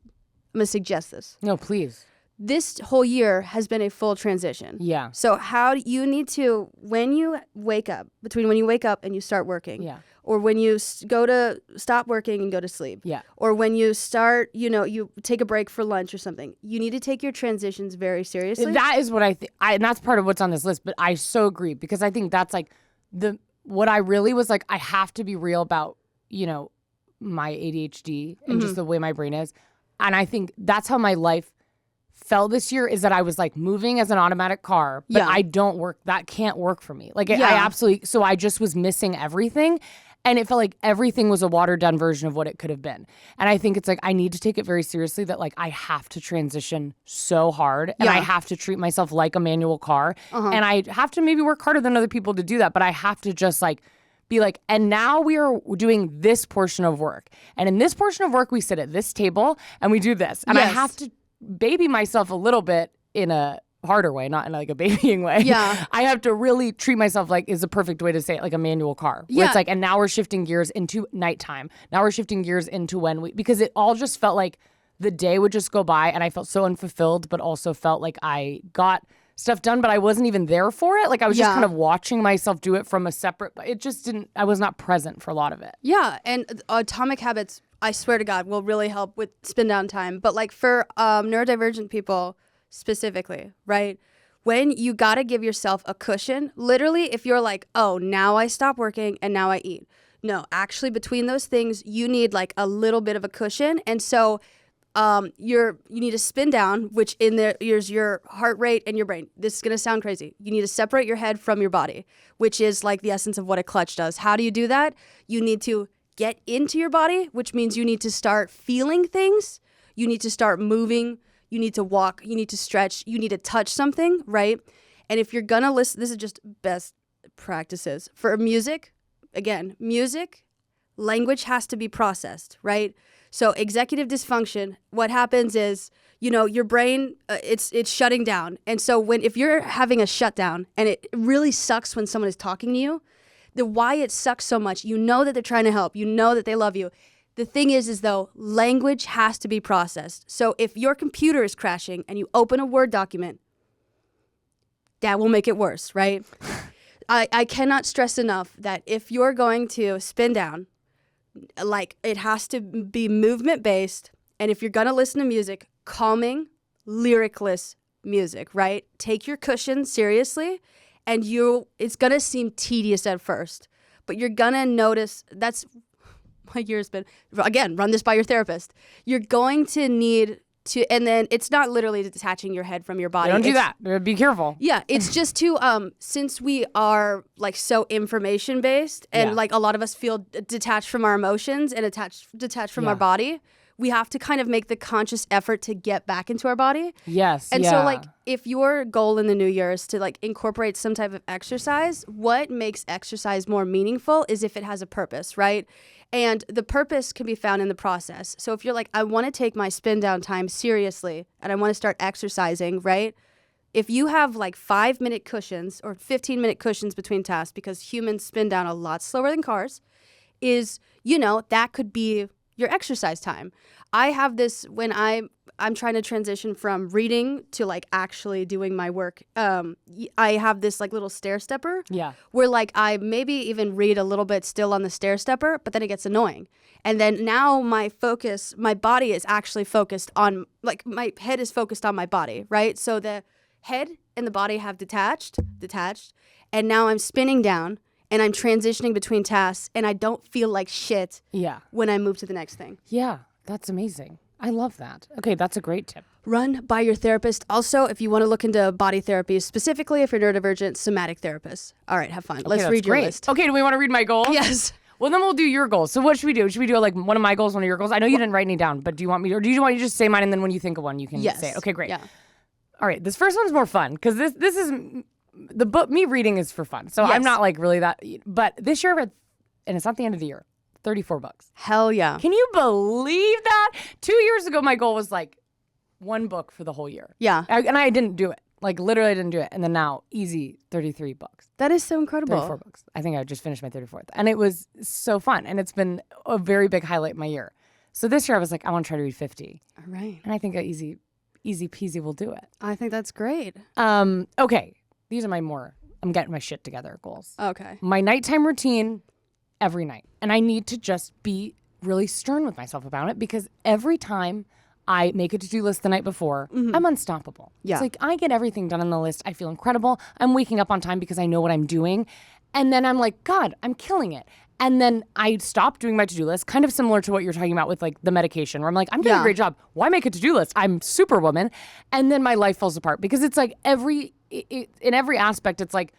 to suggest this. No, please. This whole year has been a full transition. Yeah. So how you need to, when you wake up, between when you wake up and you start working, or when you go to stop working and go to sleep, or when you start, you take a break for lunch or something, you need to take your transitions very seriously. That is what I think, and that's part of what's on this list, but I so agree, because I think that's like what I really was like, I have to be real about, my ADHD and just the way my brain is. And I think that's how my life felt this year, is that I was like moving as an automatic car, but I don't work. That can't work for me. Like I absolutely, so I just was missing everything. And it felt like everything was a watered down version of what it could have been. And I think it's like, I need to take it very seriously that like I have to transition so hard, and I have to treat myself like a manual car. And I have to maybe work harder than other people to do that. But I have to just like, be like, and now we are doing this portion of work. And in this portion of work, we sit at this table and we do this. And I have to baby myself a little bit in a harder way, not in like a babying way. Yeah. I have to really treat myself like, is a perfect way to say it, like a manual car. Where it's like, and now we're shifting gears into nighttime. Now we're shifting gears into because it all just felt like the day would just go by and I felt so unfulfilled, but also felt like I got stuff done, but I wasn't even there for it. Like I was just kind of watching myself do it from a separate, but it just didn't, I was not present for a lot of it. Yeah. And atomic habits, I swear to God, will really help with spin down time. But like for neurodivergent people specifically, right? When you got to give yourself a cushion, literally, if you're like, oh, now I stop working and now I eat. No, actually between those things, you need like a little bit of a cushion. And so you need to spin down, which in there is your heart rate and your brain. This is going to sound crazy. You need to separate your head from your body, which is like the essence of what a clutch does. How do you do that? You need to get into your body, which means you need to start feeling things. You need to start moving. You need to walk. You need to stretch. You need to touch something, right? And if you're going to listen, this is just best practices. For music, again, language has to be processed, right? So executive dysfunction, what happens is, your brain, it's shutting down. And so if you're having a shutdown, and it really sucks when someone is talking to you, the why it sucks so much, you know that they're trying to help, you know that they love you. The thing is though, language has to be processed. So if your computer is crashing and you open a Word document, that will make it worse, right? I cannot stress enough that if you're going to spin down, like it has to be movement based, and if you're gonna listen to music, calming, lyricless music, right? Take your cushion seriously, and it's gonna seem tedious at first, but you're gonna notice. That's my year's been, again, run this by your therapist. You're going to need to, and then it's not literally detaching your head from your body. Don't do that. Be careful. Yeah, it's just to, since we are like so information based, and like a lot of us feel detached from our emotions and detached from our body, we have to kind of make the conscious effort to get back into our body. Yes. And so like if your goal in the new year is to like incorporate some type of exercise, what makes exercise more meaningful is if it has a purpose, right? And the purpose can be found in the process. So if you're like, I want to take my spin down time seriously and I want to start exercising, right? If you have like 5-minute cushions or 15-minute cushions between tasks, because humans spin down a lot slower than cars, that could be your exercise time. I have this when I'm trying to transition from reading to like actually doing my work. I have this like little stair stepper. Yeah. Where like I maybe even read a little bit still on the stair stepper, but then it gets annoying. And then now my body is actually focused on, like my head is focused on my body, right? So the head and the body have detached, and now I'm spinning down and I'm transitioning between tasks and I don't feel like shit when I move to the next thing. Yeah, that's amazing. I love that. Okay, that's a great tip. Run by your therapist. Also, if you want to look into body therapy, specifically if you're neurodivergent, somatic therapist. All right, have fun. Let's read your list. Okay, do we want to read my goals? Yes. Well, then we'll do your goals. So what should we do? Should we do like one of my goals, one of your goals? I know you didn't write any down, but do you want me, or do you want to just say mine and then when you think of one, you can say it? Okay, great. Yeah. All right, this first one's more fun because this is the book. Me reading is for fun, so I'm not like really that. But this year I read, and it's not the end of the year, 34 books. Hell yeah! Can you believe that? 2 years ago, my goal was like one book for the whole year. Yeah, and I didn't do it. Like literally, I didn't do it. And then now, easy 33 books. That is so incredible. 34 books. I think I just finished my 34th, and it was so fun. And it's been a very big highlight in my year. So this year, I was like, I want to try to read 50. All right, and I think easy peasy will do it. I think that's great. Okay. These are I'm getting my shit together goals. Okay. My nighttime routine every night. And I need to just be really stern with myself about it because every time I make a to-do list the night before, I'm unstoppable. Yeah. It's like I get everything done on the list. I feel incredible. I'm waking up on time because I know what I'm doing. And then I'm like, God, I'm killing it. And then I stop doing my to-do list, kind of similar to what you're talking about with like the medication, where I'm like, I'm doing a great job. Why make a to-do list? I'm Superwoman. And then my life falls apart because it's like in every aspect, it's like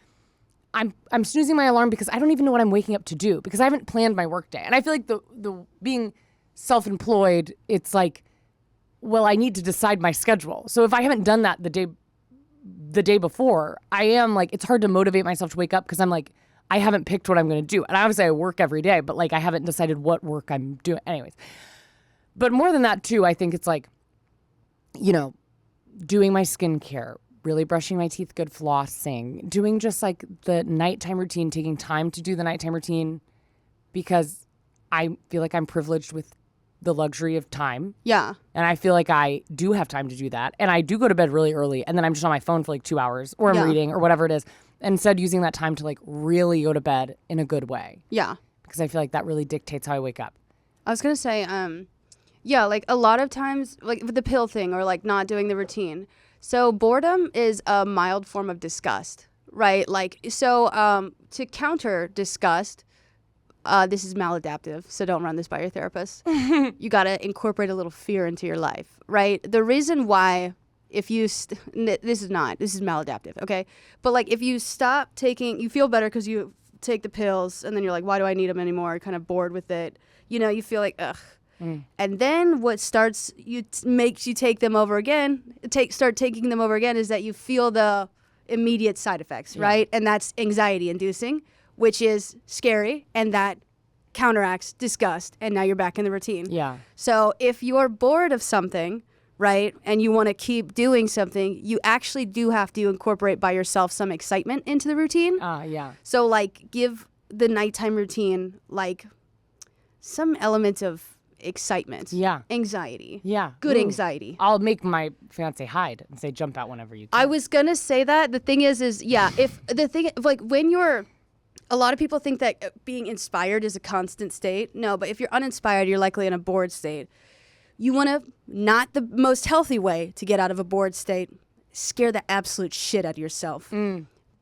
I'm snoozing my alarm because I don't even know what I'm waking up to do because I haven't planned my workday. And I feel like the being self-employed, it's like, well, I need to decide my schedule. So if I haven't done that the day before, I am like, it's hard to motivate myself to wake up because I'm like, I haven't picked what I'm going to do. And obviously I work every day, but like I haven't decided what work I'm doing. Anyways. But more than that too, I think it's like, doing my skincare, really brushing my teeth, good flossing, doing just like the nighttime routine, taking time to do the nighttime routine because I feel like I'm privileged with the luxury of time. Yeah. And I feel like I do have time to do that. And I do go to bed really early and then I'm just on my phone for like 2 hours or I'm reading or whatever it is. Instead using that time to like really go to bed in a good way. Yeah. Because I feel like that really dictates how I wake up. I was going to say, like a lot of times, like with the pill thing or like not doing the routine. So boredom is a mild form of disgust, right? Like, so to counter disgust, this is maladaptive, so don't run this by your therapist. You got to incorporate a little fear into your life, right? The reason why, if you, this is maladaptive, okay? But like if you stop taking, you feel better because you take the pills and then you're like, why do I need them anymore? Kind of bored with it. You feel like, ugh. And then what starts makes you take them over again, start taking them over again is that you feel the immediate side effects, right? And that's anxiety inducing, which is scary, and that counteracts disgust, and now you're back in the routine. Yeah. So if you're bored of something, right, and you want to keep doing something, you actually do have to incorporate by yourself some excitement into the routine. Yeah. So like give the nighttime routine like some element of excitement. Yeah. Anxiety. Yeah. Good anxiety. I'll make my fiance hide and say jump out whenever you can. I was going to say that. The thing is when you're, a lot of people think that being inspired is a constant state. No, but if you're uninspired, you're likely in a bored state. You want to, not the most healthy way to get out of a bored state, scare the absolute shit out of yourself.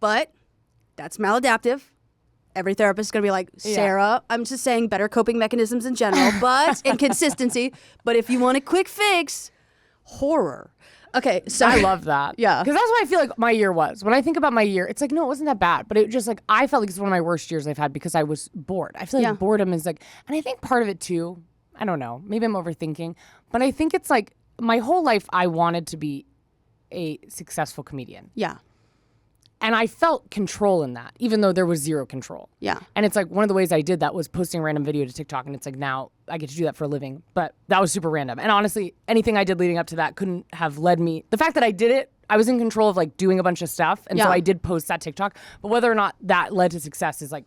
But that's maladaptive. Every therapist is going to be like, Sarah, I'm just saying better coping mechanisms in general, but inconsistency. But if you want a quick fix, horror. Okay, so I love that. Yeah. Because that's what I feel like my year was. When I think about my year, it's like, no, it wasn't that bad. But it just like, I felt like it's one of my worst years I've had because I was bored. I feel like boredom is like, and I think part of it too, I don't know, maybe I'm overthinking, but I think it's like my whole life I wanted to be a successful comedian. Yeah. And I felt control in that, even though there was zero control. Yeah. And it's like one of the ways I did that was posting a random video to TikTok. And it's like now I get to do that for a living. But that was super random. And honestly, anything I did leading up to that couldn't have led me. The fact that I did it, I was in control of like doing a bunch of stuff. And so I did post that TikTok. But whether or not that led to success is like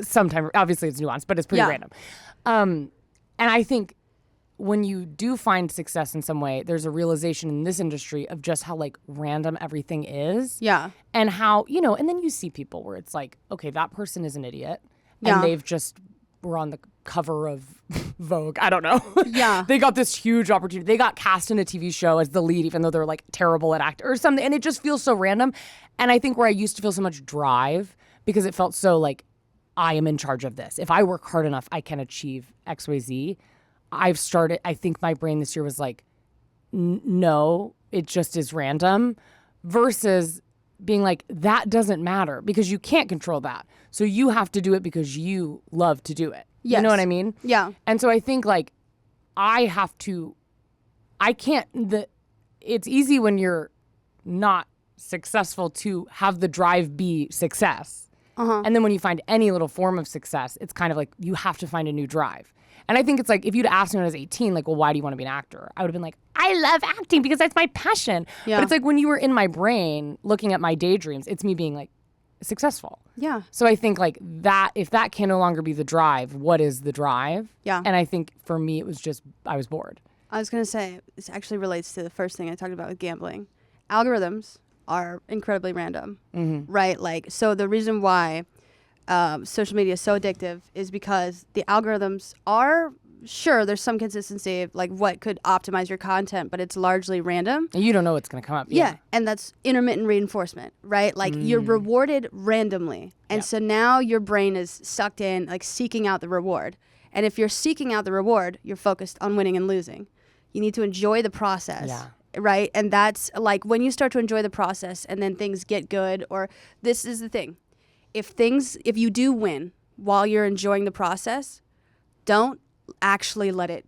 sometimes, obviously it's nuanced, but it's pretty random. And I think when you do find success in some way, there's a realization in this industry of just how like random everything is. Yeah. And how, and then you see people where it's like, okay, that person is an idiot. Yeah. And they've just were on the cover of Vogue. I don't know. Yeah. They got this huge opportunity. They got cast in a TV show as the lead, even though they're like terrible at acting or something. And it just feels so random. And I think where I used to feel so much drive because it felt so like, I am in charge of this. If I work hard enough, I can achieve X, Y, Z. I think my brain this year was like, no, it just is random versus being like, that doesn't matter because you can't control that. So you have to do it because you love to do it. Yes. You know what I mean? Yeah. And so I think like, it's easy when you're not successful to have the drive be success. And then when you find any little form of success, it's kind of like you have to find a new drive. And I think it's like if you'd asked me when I was 18, like, well, why do you want to be an actor? I would have been like, I love acting because that's my passion. Yeah. But it's like when you were in my brain looking at my daydreams, it's me being like successful. Yeah. So I think like that, if that can no longer be the drive, what is the drive? Yeah. And I think for me, it was just, I was bored. I was going to say, this actually relates to the first thing I talked about with gambling. Algorithms are incredibly random, right? Like, so the reason why social media is so addictive is because the algorithms are, sure, there's some consistency of like what could optimize your content, but it's largely random. And you don't know what's going to come up. Yeah. And that's intermittent reinforcement, right? Like you're rewarded randomly. And so now your brain is sucked in, like seeking out the reward. And if you're seeking out the reward, you're focused on winning and losing. You need to enjoy the process. Yeah. Right? And that's like when you start to enjoy the process and then things get good, or this is the thing. If you do win while you're enjoying the process, don't actually let it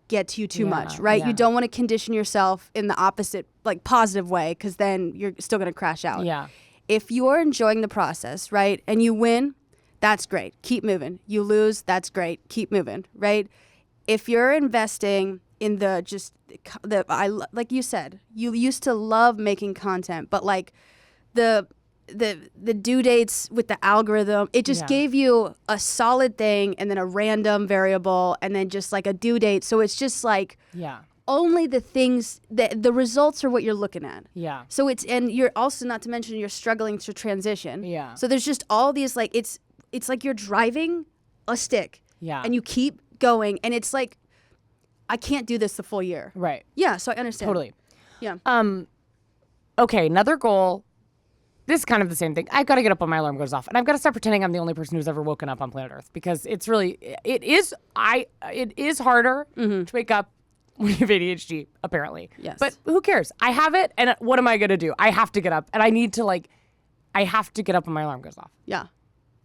get to you too much, right? Yeah. You don't want to condition yourself in the opposite, like positive way, because then you're still going to crash out. Yeah. If you're enjoying the process, right, and you win, that's great. Keep moving. You lose, that's great. Keep moving, right? If you're investing in like you said, you used to love making content, but like the due dates with the algorithm, it just gave you a solid thing and then a random variable and then just like a due date. So it's just like only the things that the results are what you're looking at. Yeah. So and you're also, not to mention, you're struggling to transition. Yeah. So there's just all these like it's like you're driving a stick. Yeah. And you keep going and it's like, I can't do this the full year. Right. Yeah, so I understand. Totally. Yeah. Okay, another goal. This is kind of the same thing. I've got to get up when my alarm goes off, and I've got to start pretending I'm the only person who's ever woken up on planet Earth because it is harder to wake up when you have ADHD, apparently. Yes. But who cares? I have it, and what am I going to do? I have to get up, and I need to I have to get up when my alarm goes off. Yeah.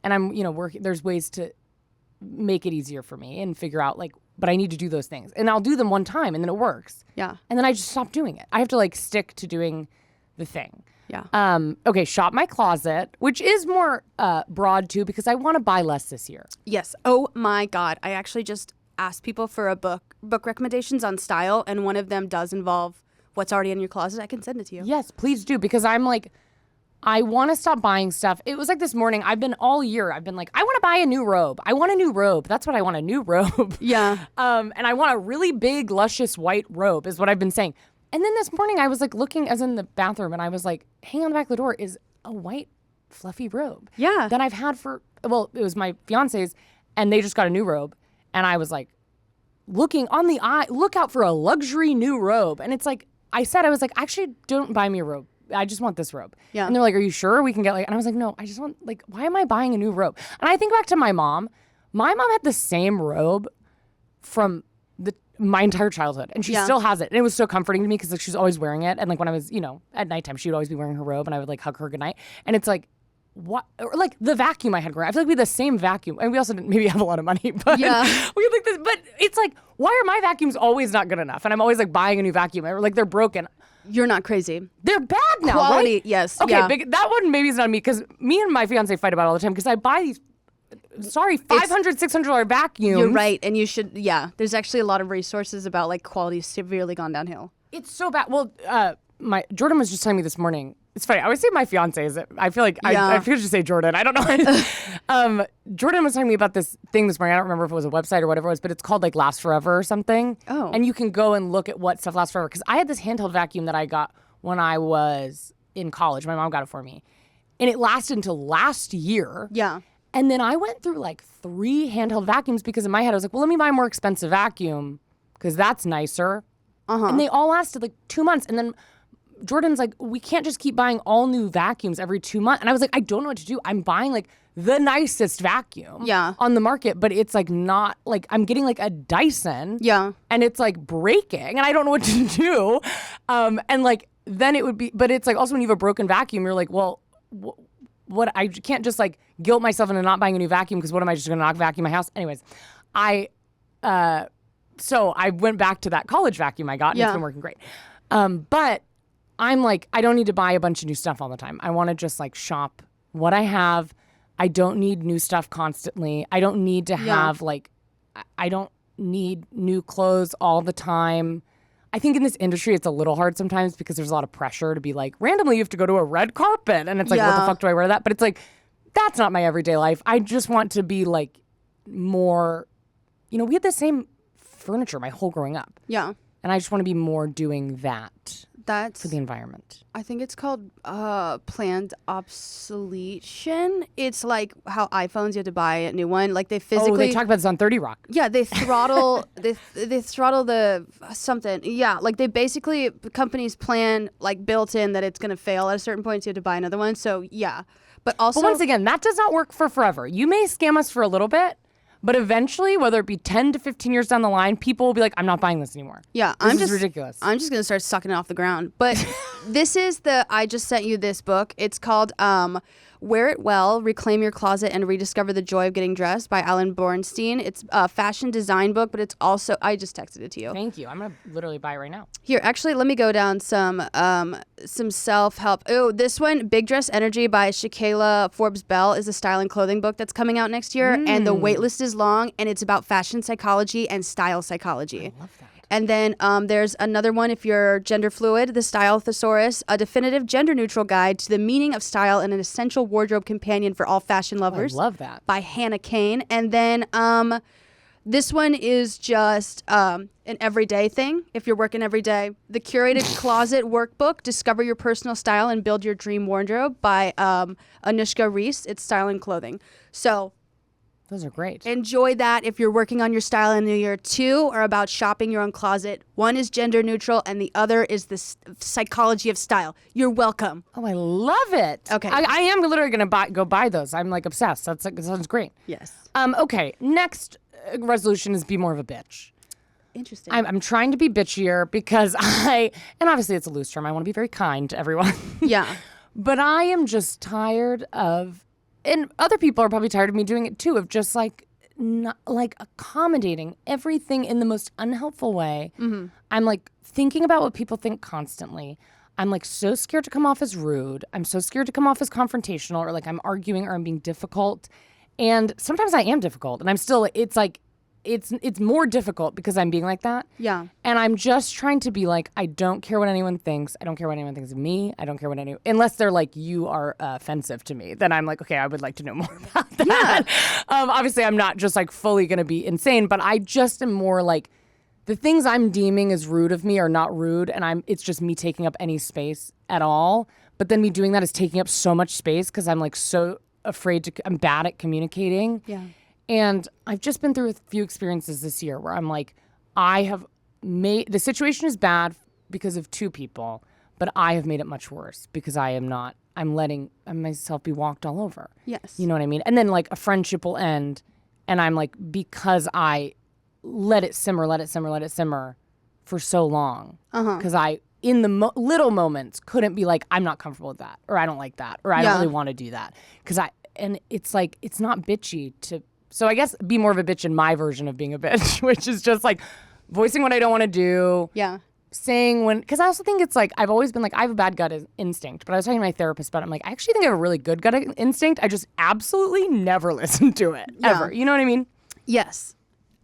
And I'm, working. There's ways to make it easier for me and figure out but I need to do those things. And I'll do them one time and then it works. Yeah. And then I just stop doing it. I have to stick to doing the thing. Yeah. Okay, shop my closet, which is more broad too because I want to buy less this year. Yes. Oh my God. I actually just asked people for a book recommendations on style, and one of them does involve what's already in your closet. I can send it to you. Yes, please do, because I'm I want to stop buying stuff. It was like this morning, I want to buy a new robe. I want a new robe. That's what I want, a new robe. Yeah. And I want a really big, luscious white robe is what I've been saying. And then this morning I was looking as in the bathroom and I was hanging on the back of the door is a white fluffy robe. Yeah. That I've had it was my fiance's and they just got a new robe. And I was looking on the eye, look out for a luxury new robe. And it's actually don't buy me a robe. I just want this robe. Yeah. And they're are you sure we can get and I was no, I just want why am I buying a new robe? And I think back to my mom. My mom had the same robe from my entire childhood and she still has it. And it was so comforting to me because she was always wearing it. And when I was, at nighttime, she would always be wearing her robe and I would hug her goodnight. And it's what, or the vacuum I had growing. I feel we had the same vacuum. And we also didn't maybe have a lot of money, but we had this, but it's why are my vacuums always not good enough? And I'm always buying a new vacuum or they're broken. You're not crazy. They're bad now, Quality, right? yes. Okay, yeah. That one maybe is not me because me and my fiance fight about it all the time because I buy these, $500, $600 vacuums. You're right, and you should, there's actually a lot of resources about quality severely gone downhill. It's so bad. Well, Jordan was just telling me this morning, It's funny. I always say my fiance is. I feel like I could just say Jordan. I don't know. Jordan was telling me about this thing this morning. I don't remember if it was a website or whatever it was, but it's called like Last Forever or something. Oh. And you can go and look at what stuff lasts forever. Because I had this handheld vacuum that I got when I was in college. My mom got it for me. And it lasted until last year. Yeah. And then I went through like 3 handheld vacuums because in my head I was like, well, let me buy a more expensive vacuum because that's nicer. And they all lasted like 2 months. And then Jordan's like, we can't just keep buying all new vacuums every 2 months. And I was like, I don't know what to do. I'm buying like the nicest vacuum on the market, but it's like not like I'm getting like a Dyson. Yeah. And it's like breaking and I don't know what to do. And like then it would be, but it's like also when you have a broken vacuum, you're like, well, what I can't just like guilt myself into not buying a new vacuum because what am I just going to not vacuum my house? Anyways, so I went back to that college vacuum I got and it's been working great. But I'm like, I don't need to buy a bunch of new stuff all the time. I want to just like shop what I have. I don't need new stuff constantly. I don't need to have like, I don't need new clothes all the time. I think in this industry, it's a little hard sometimes because there's a lot of pressure to be like, randomly you have to go to a red carpet. And it's like, what the fuck do I wear that? But it's like, that's not my everyday life. I just want to be like more, we had the same furniture my whole growing up. Yeah. And I just want to be more doing that. That's for the environment. I think it's called planned obsolescence. It's like how iPhones, you have to buy a new one. Like they physically. Oh, they talk about this on 30 Rock. Yeah, they throttle. they throttle the something. Yeah, like they basically companies plan like built in that it's gonna fail at a certain point, so you have to buy another one. So yeah, but also. But once again, that does not work for forever. You may scam us for a little bit. But eventually, whether it be 10 to 15 years down the line, people will be like, I'm not buying this anymore. Yeah, this is ridiculous. I'm just going to start sucking it off the ground. But I just sent you this book. It's called Wear It Well, Reclaim Your Closet and Rediscover the Joy of Getting Dressed by Alan Bornstein. It's a fashion design book, but it's also, I just texted it to you. Thank you. I'm going to literally buy it right now. Here, actually, let me go down some self-help. Oh, this one, Big Dress Energy by Shaquilla Forbes Bell is a style and clothing book that's coming out next year. And the wait list is long, and it's about fashion psychology and style psychology. I love that. And then there's another one, if you're gender fluid, The Style Thesaurus, a definitive gender-neutral guide to the meaning of style and an essential wardrobe companion for all fashion lovers. I love that. By Hannah Kane. And then this one is just an everyday thing, if you're working every day. The Curated Closet Workbook, Discover Your Personal Style and Build Your Dream Wardrobe by Anushka Reese. It's style and clothing. So those are great. enjoy that if you're working on your style in the year. 2 are about shopping your own closet. 1 is gender neutral, and the other is the psychology of style. You're welcome. Oh, I love it. Okay. I am literally going to go buy those. I'm like obsessed. That sounds great. Yes. Okay. Next resolution is be more of a bitch. Interesting. I'm trying to be bitchier because and obviously it's a loose term. I want to be very kind to everyone. Yeah. But I am just tired of, and other people are probably tired of me doing it too, of just like not, like accommodating everything in the most unhelpful way. Mm-hmm. I'm like thinking about what people think constantly. I'm like so scared to come off as rude. I'm so scared to come off as confrontational or like I'm arguing or I'm being difficult. And sometimes I am difficult and I'm still, it's like, it's more difficult because I'm being like that. Yeah. And I'm just trying to be like, I don't care what anyone thinks. I don't care what anyone thinks of me. I don't care what anyone, unless they're like, you are offensive to me. Then I'm like, okay, I would like to know more about that. Yeah. Obviously, I'm not just like fully going to be insane, but I just am more like, the things I'm deeming as rude of me are not rude. And it's just me taking up any space at all. But then me doing that is taking up so much space because I'm like so afraid I'm bad at communicating. Yeah. And I've just been through a few experiences this year where I'm like, the situation is bad because of 2 people, but I have made it much worse because I'm letting myself be walked all over. Yes. You know what I mean? And then like a friendship will end and I'm like, because I let it simmer for so long. Because I, in the little moments, couldn't be like, I'm not comfortable with that, or I don't like that, or I don't really want to do that. And it's like, it's not bitchy to, so I guess be more of a bitch in my version of being a bitch, which is just like voicing what I don't want to do. Yeah. Saying because I also think it's like, I've always been like, I have a bad gut instinct, but I was talking to my therapist about it. I'm like, I actually think I have a really good gut instinct. I just absolutely never listen to it, ever. You know what I mean? Yes,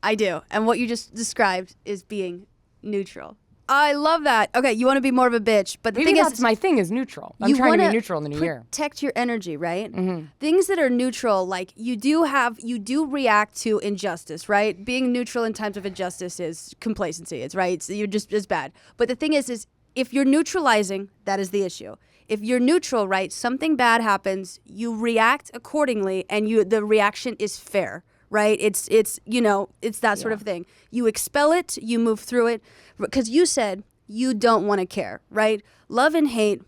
I do. And what you just described is being neutral. I love that. Okay, you want to be more of a bitch, but the Maybe thing that's is, my thing is neutral. I'm you trying to be wanna neutral in the new year. protect your energy, right? Things that are neutral, like you do react to injustice, right? Being neutral in times of injustice is complacency. It's right. So you're just as bad. But the thing is if you're neutralizing, that is the issue. If you're neutral, right, something bad happens, you react accordingly, and the reaction is fair. Right? It's that sort of thing. You expel it, you move through it, because you said you don't want to care, right? Love and hate,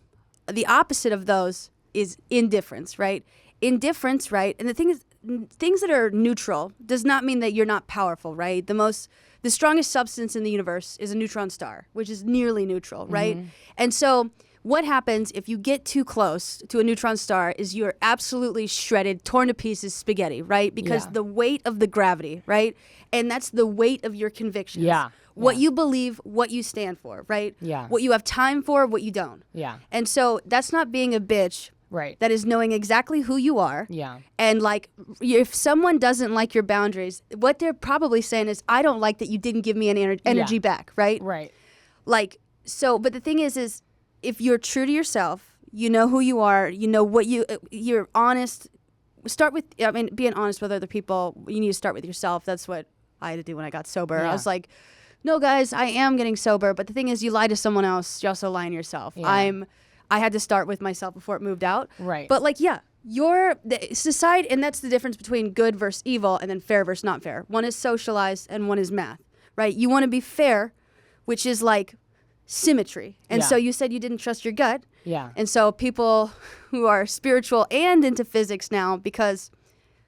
the opposite of those is indifference, right? Indifference, right? And the thing is, things that are neutral does not mean that you're not powerful, right? The strongest substance in the universe is a neutron star, which is nearly neutral, right? And so what happens if you get too close to a neutron star is you're absolutely shredded, torn to pieces spaghetti, right? Because the weight of the gravity, right? And that's the weight of your convictions. Yeah. What you believe, what you stand for, right? Yeah. What you have time for, what you don't. Yeah. And so that's not being a bitch. Right. That is knowing exactly who you are. Yeah. And like, if someone doesn't like your boundaries, what they're probably saying is, I don't like that you didn't give me any energy back, right? Right. Like, so, but the thing is if you're true to yourself, you know who you are, you know what you're honest. Being honest with other people, you need to start with yourself. That's what I had to do when I got sober. Yeah. I was like, no, guys, I am getting sober. But the thing is, you lie to someone else, you also lie to yourself. Yeah. I had to start with myself before it moved out. Right. But like, the society, and that's the difference between good versus evil and then fair versus not fair. One is socialized and one is math, right? You want to be fair, which is like symmetry. And so you said you didn't trust your gut. Yeah. And so people who are spiritual and into physics now, because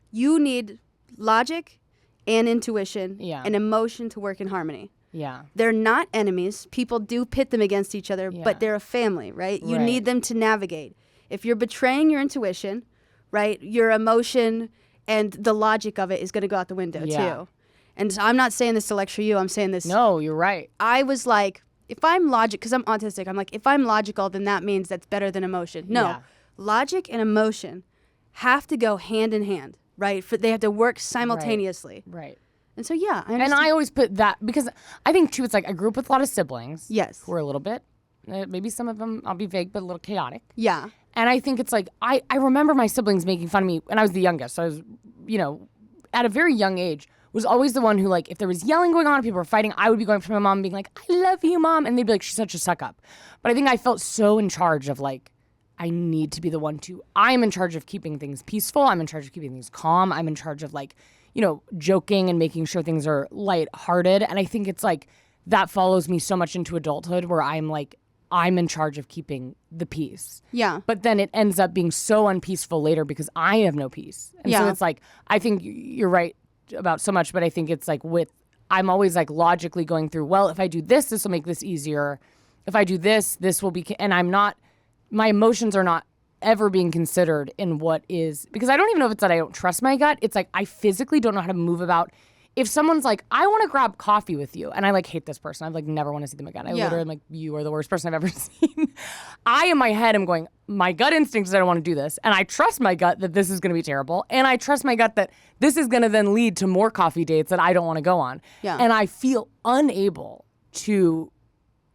you need logic and intuition and emotion to work in harmony. Yeah. They're not enemies. People do pit them against each other, but they're a family, right? You need them to navigate. If you're betraying your intuition, right, your emotion and the logic of it is going to go out the window too. And so I'm not saying this to lecture you. I'm saying this. No, you're right. I was like, if I'm because I'm autistic, I'm like, if I'm logical, then that means that's better than emotion. No, logic and emotion have to go hand in hand, right? They have to work simultaneously. Right. And so, I understand. And I always put that, because I think too, it's like I grew up with a lot of siblings. Yes. Who are a little bit, maybe some of them, I'll be vague, but a little chaotic. Yeah. And I think it's like, I remember my siblings making fun of me, and I was the youngest. So I was, at a very young age, was always the one who, like, if there was yelling going on, people were fighting, I would be going up to my mom and being like, I love you, Mom. And they'd be like, she's such a suck up. But I think I felt so in charge of, like, I need to be the one I'm in charge of keeping things peaceful. I'm in charge of keeping things calm. I'm in charge of, like, joking and making sure things are lighthearted. And I think it's like that follows me so much into adulthood, where I'm like, I'm in charge of keeping the peace. Yeah. But then it ends up being so unpeaceful later because I have no peace. And so it's like, I think you're right about so much, but I think it's like I'm always like logically going through, well, if I do this, this will make this easier. If I do this, this will be, and my emotions are not ever being considered in what is, because I don't even know if it's that I don't trust my gut. It's like, I physically don't know how to move about. If someone's like, I want to grab coffee with you, and I like hate this person, I've like never want to see them again. I literally am like, you are the worst person I've ever seen. I, in my head, am going, my gut instinct is I don't want to do this. And I trust my gut that this is going to be terrible. And I trust my gut that this is going to then lead to more coffee dates that I don't want to go on. Yeah. And I feel unable to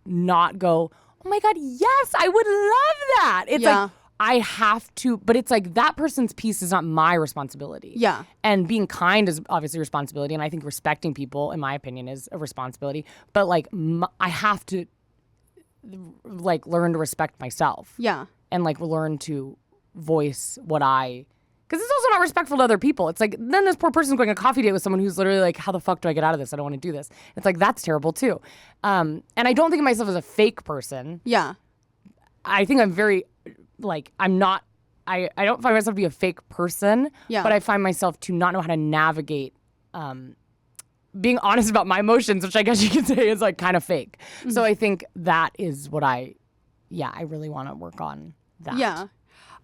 not go, oh my God, yes, I would love that. It's like, I have to, but it's like that person's piece is not my responsibility. Yeah. And being kind is obviously a responsibility. And I think respecting people, in my opinion, is a responsibility. But like, I have to like learn to respect myself. Yeah. And like learn to voice because it's also not respectful to other people. It's like, then this poor person's going on a coffee date with someone who's literally like, how the fuck do I get out of this? I don't want to do this. It's like, that's terrible too. And I don't think of myself as a fake person. Yeah. I think I'm very, like, I'm not, I don't find myself to be a fake person, but I find myself to not know how to navigate being honest about my emotions, which I guess you could say is like kind of fake. Mm-hmm. So I think that is what I really want to work on that. Yeah.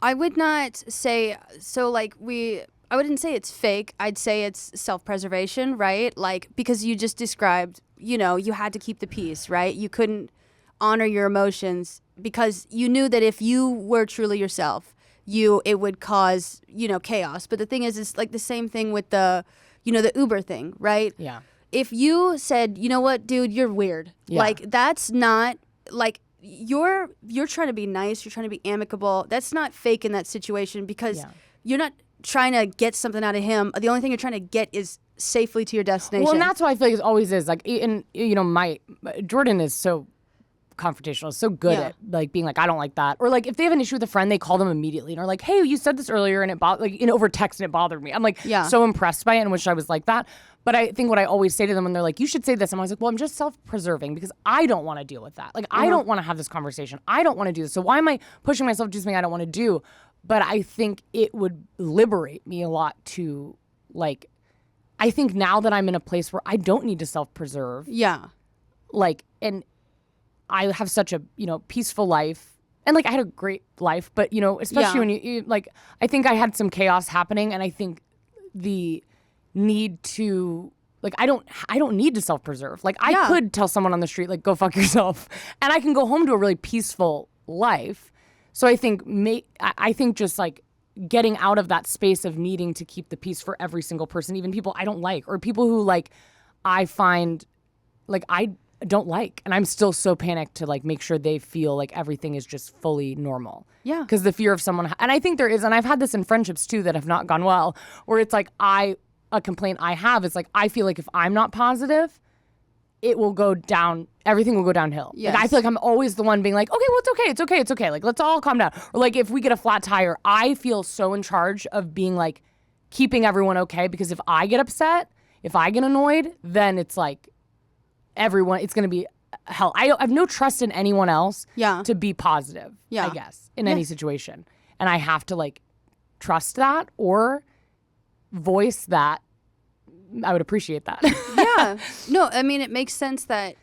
I would not say, I wouldn't say it's fake. I'd say it's self-preservation, right? Like, because you just described, you had to keep the peace, right? You couldn't honor your emotions because you knew that if you were truly yourself, it would cause, chaos. But the thing is, it's like the same thing with the Uber thing, right? Yeah. if you said, you know what, dude, you're weird. Yeah. Like, that's not, like, you're trying to be nice. You're trying to be amicable. That's not fake in that situation because you're not trying to get something out of him. The only thing you're trying to get is safely to your destination. Well, and that's why I feel like it always is. Like, and, you know, Jordan is so confrontational, so good at like being like, I don't like that, or like if they have an issue with a friend, they call them immediately and are like, hey, you said this earlier and it like over text and it bothered me. I'm like so impressed by it and wish I was like that. But I think what I always say to them when they're like, you should say this, I'm always like, well, I'm just self-preserving because I don't want to deal with that. Like I don't want to have this conversation. I don't want to do this. So why am I pushing myself to do something I don't want to do? But I think it would liberate me a lot to like, I think now that I'm in a place where I don't need to self-preserve. Yeah. Like, and I have such a, you know, peaceful life. And like I had a great life, but you know, especially when you like, I think I had some chaos happening, and I think the need to like, I don't need to self-preserve. Like I could tell someone on the street, like, go fuck yourself, and I can go home to a really peaceful life. So I think I think just like getting out of that space of needing to keep the peace for every single person, even people I don't like, or people who like I find like I don't like, and I'm still so panicked to like make sure they feel like everything is just fully normal. Yeah. Because the fear of someone, and I think there is, and I've had this in friendships too that have not gone well, where it's like a complaint I have is like, I feel like if I'm not positive, it will go down, everything will go downhill. Yes. Like I feel like I'm always the one being like, okay, well, it's okay. Like, let's all calm down. Or like if we get a flat tire, I feel so in charge of being like, keeping everyone okay, because if I get upset, if I get annoyed, then it's like, everyone, it's going to be hell. I have no trust in anyone else to be positive, I guess, in any situation. And I have to like trust that or voice that. I would appreciate that. Yeah. No, I mean, it makes sense that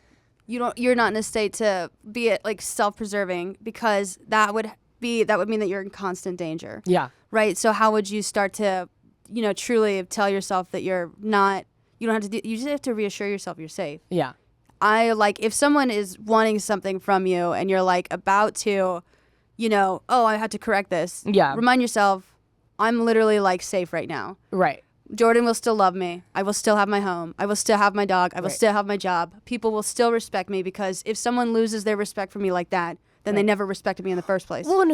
you're not in a state to be like self-preserving, because that would mean that you're in constant danger. Yeah. Right. So how would you start to, you know, truly tell yourself that you're not, you don't have to you just have to reassure yourself you're safe. Yeah. I like, if someone is wanting something from you and you're like about to, you know, oh, I had to correct this. Yeah. Remind yourself, I'm literally like safe right now. Right. Jordan will still love me. I will still have my home. I will still have my dog. I will still have my job. People will still respect me, because if someone loses their respect for me like that, then they never respected me in the first place. Well, and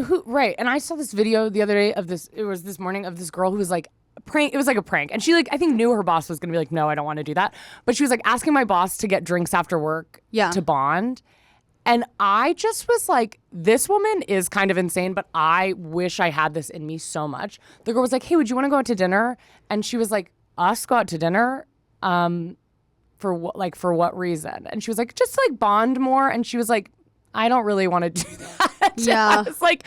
and I saw this video the other day of this, it was this morning, of this girl who was like, prank. It was like a prank, and she like I think knew her boss was gonna be like, no, I don't want to do that, but she was like asking my boss to get drinks after work to bond, and I just was like, this woman is kind of insane, but I wish I had this in me so much. The girl was like, hey, would you want to go out to dinner? And she was like, us go out to dinner? For what reason? And she was like, just to like bond more. And she was like, I don't really want to do that. Yeah. I was like,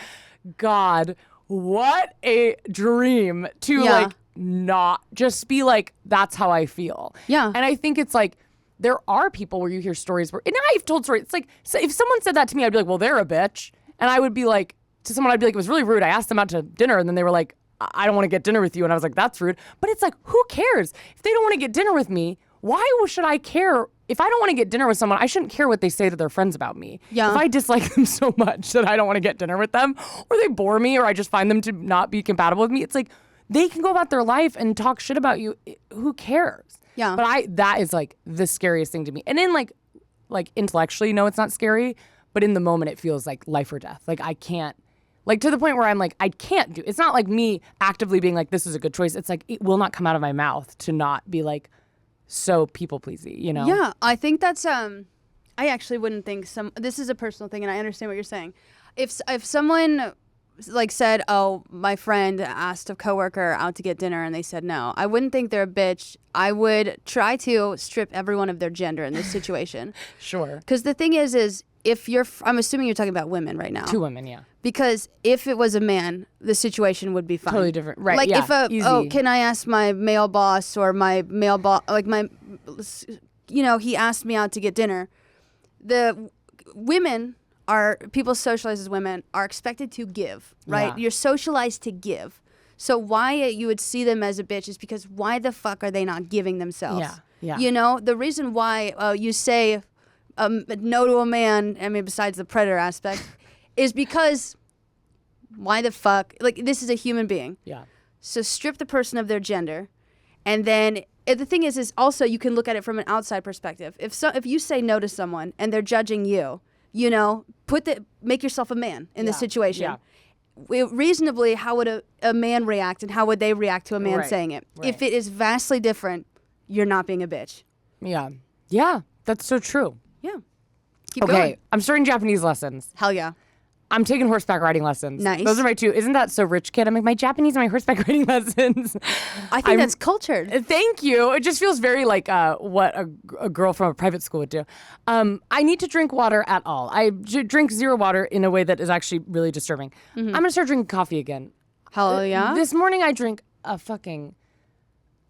God, what a dream to like not just be like, that's how I feel. Yeah. And I think it's like, there are people where you hear stories where, and I've told stories, it's like, so if someone said that to me, I'd be like, well, they're a bitch. And I would be like, to someone, I'd be like, it was really rude. I asked them out to dinner, and then they were like, I don't want to get dinner with you. And I was like, that's rude. But it's like, who cares? If they don't want to get dinner with me, why should I care? If I don't want to get dinner with someone, I shouldn't care what they say to their friends about me. Yeah. If I dislike them so much that I don't want to get dinner with them, or they bore me, or I just find them to not be compatible with me, it's like, they can go about their life and talk shit about you. Who cares? Yeah. But that is like the scariest thing to me. And then like intellectually, no, it's not scary, but in the moment it feels like life or death. Like I can't, like to the point where I'm like, I can't do, it's not like me actively being like, this is a good choice. It's like, it will not come out of my mouth to not be like so people pleasy, you know? Yeah. I think that's, I actually wouldn't think this is a personal thing, and I understand what you're saying. If someone like said, oh, my friend asked a coworker out to get dinner and they said no, I wouldn't think they're a bitch. I would try to strip everyone of their gender in this situation. Sure. Because the thing is if I'm assuming you're talking about women right now. Two women, yeah. Because if it was a man, the situation would be fine. Totally different, right? Like if can I ask my male boss, or my male boss, like he asked me out to get dinner. The women people socialized as women are expected to give, right? Yeah. You're socialized to give. So why you would see them as a bitch is because why the fuck are they not giving themselves? Yeah, yeah. You know, the reason why you say no to a man, I mean, besides the predator aspect, is because why the fuck? Like, this is a human being. Yeah. So strip the person of their gender, And then the thing is also you can look at it from an outside perspective. If you say no to someone and they're judging you, make yourself a man in this situation. Reasonably, how would a man react, and how would they react to a man saying it? Right. If it is vastly different, you're not being a bitch. Yeah, that's so true. Yeah. Keep going. I'm starting Japanese lessons. Hell yeah. I'm taking horseback riding lessons. Nice. Those are my two. Isn't that so rich, kid? I'm like, my Japanese and my horseback riding lessons. I think that's cultured. Thank you. It just feels very like what a girl from a private school would do. I need to drink water at all. I drink zero water in a way that is actually really disturbing. I'm going to start drinking coffee again. Hell yeah. This morning I drank a fucking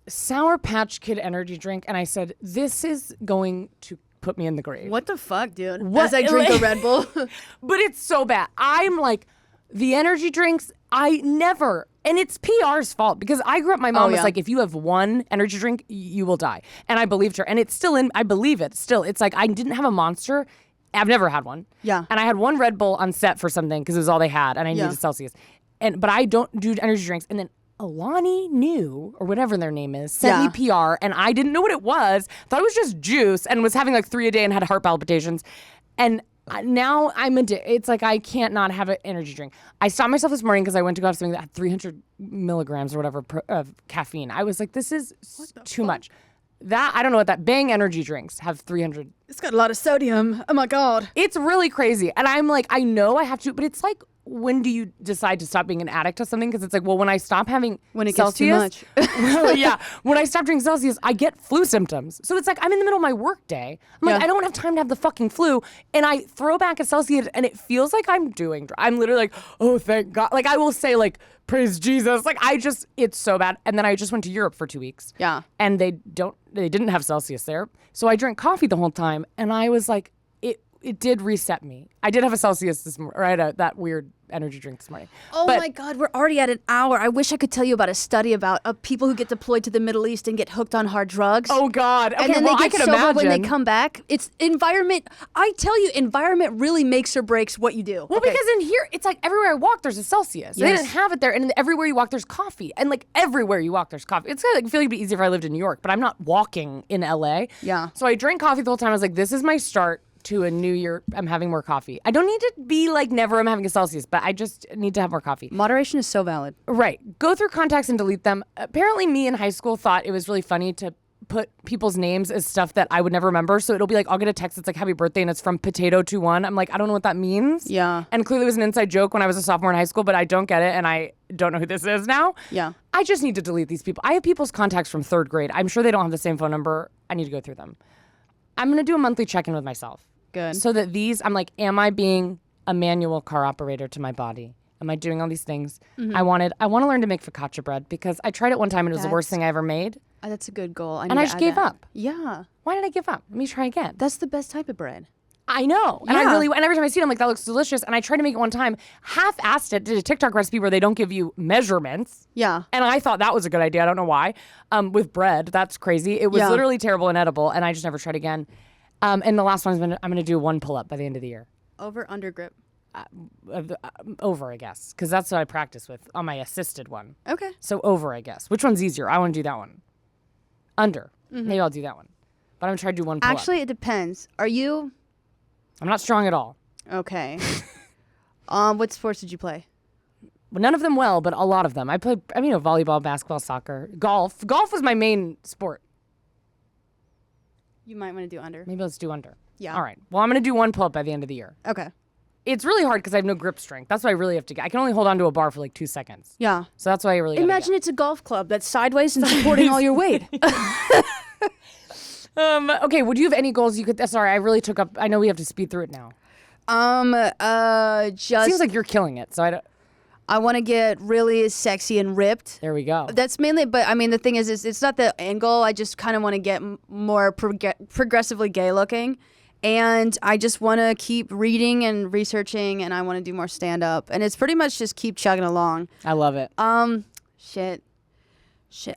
Sour Patch Kid energy drink, and I said, this is going to put me in the grave. What the fuck, dude? As I drink a Red Bull. But it's so bad. I'm like, the energy drinks, and it's PR's fault, because I grew up, my mom was like, if you have one energy drink, you will die. And I believed her. And it's still I believe it still. It's like, I didn't have a Monster. I've never had one. Yeah. And I had one Red Bull on set for something, because it was all they had, and I needed Celsius. But I don't do energy drinks. And then Alani New, or whatever their name is, sent me PR, and I didn't know what it was. Thought it was just juice, and was having like 3 a day and had heart palpitations. And now it's like I can't not have an energy drink. I stopped myself this morning because I went to go have something that had 300 milligrams or whatever of caffeine. I was like, this is too much. I don't know what that Bang energy drinks have 300. It's got a lot of sodium. Oh my God. It's really crazy. And I'm like, I know I have to, but it's like, when do you decide to stop being an addict to something? Because it's like, well, when I stop having Celsius, gets too much. When I stop drinking Celsius, I get flu symptoms. So it's like, I'm in the middle of my work day. I'm like, I don't have time to have the fucking flu. And I throw back a Celsius, and it feels like I'm literally like, oh, thank God. Like, I will say, like, praise Jesus. Like, it's so bad. And then I just went to Europe for 2 weeks. Yeah. And they didn't have Celsius there. So I drank coffee the whole time. And I was like, it did reset me. I did have a Celsius this morning, right? That weird energy drink this morning. Oh my God, we're already at an hour. I wish I could tell you about a study about people who get deployed to the Middle East and get hooked on hard drugs. Oh God. Okay, and then they get sober imagine. when they come back. It's environment. I tell you, environment really makes or breaks what you do. Well, because in here, it's like everywhere I walk, there's a Celsius. Yes. They didn't have it there. And everywhere you walk, there's coffee. And like everywhere you walk, there's coffee. It's kind of like, I feel like it'd be easier if I lived in New York, but I'm not walking in LA. Yeah. So I drank coffee the whole time. I was like, this is my start to a new year. I'm having more coffee. I don't need to be like never I'm having a Celsius, but I just need to have more coffee. Moderation is so valid. Right. Go through contacts and delete them. Apparently me in high school thought it was really funny to put people's names as stuff that I would never remember. So it'll be like, I'll get a text that's like, happy birthday, and it's from Potato21. I'm like, I don't know what that means. Yeah. And clearly it was an inside joke when I was a sophomore in high school, but I don't get it, and I don't know who this is now. Yeah. I just need to delete these people. I have people's contacts from 3rd grade. I'm sure they don't have the same phone number. I need to go through them. I'm going to do a monthly check-in with myself. Good. So that I'm like, am I being a manual car operator to my body? Am I doing all these things? Mm-hmm. I want to learn to make focaccia bread, because I tried it one time and it was the worst thing I ever made. That's a good goal. I just gave up. Yeah. Why did I give up? Let me try again. That's the best type of bread. I know. And Yeah. and every time I see it, I'm like, that looks delicious. And I tried to make it one time, half-assed it, did a TikTok recipe where they don't give you measurements. Yeah. And I thought that was a good idea. I don't know why. With bread, that's crazy. It was literally terrible and inedible, and I just never tried again. And the last one I'm going to do 1 pull-up by the end of the year. Over, under grip. Over, I guess, because that's what I practice with on my assisted one. Okay. So over, I guess. Which one's easier? I want to do that one. Under. Maybe I'll do that one. But I'm going to try to do 1 pull-up. Actually, it depends. Are you... I'm not strong at all. Okay. What sports did you play? Well, none of them well, but a lot of them. I played, volleyball, basketball, soccer, golf. Golf was my main sport. You might want to do under. Maybe let's do under. Yeah. All right. Well, I'm going to do 1 pull-up by the end of the year. Okay. It's really hard because I have no grip strength. That's what I really have to get. I can only hold on to a bar for like 2 seconds. Yeah. So that's why I really gotta Imagine it's a golf club that's sideways and supporting all your weight. Okay, would you have any goals you could... Sorry, I really took up... I know we have to speed through it now. Just... Seems like you're killing it, so I want to get really sexy and ripped. There we go. That's mainly... But, I mean, the thing is it's not the end goal. I just kind of want to get more progressively gay looking. And I just want to keep reading and researching, and I want to do more stand-up. And it's pretty much just keep chugging along. I love it. Shit.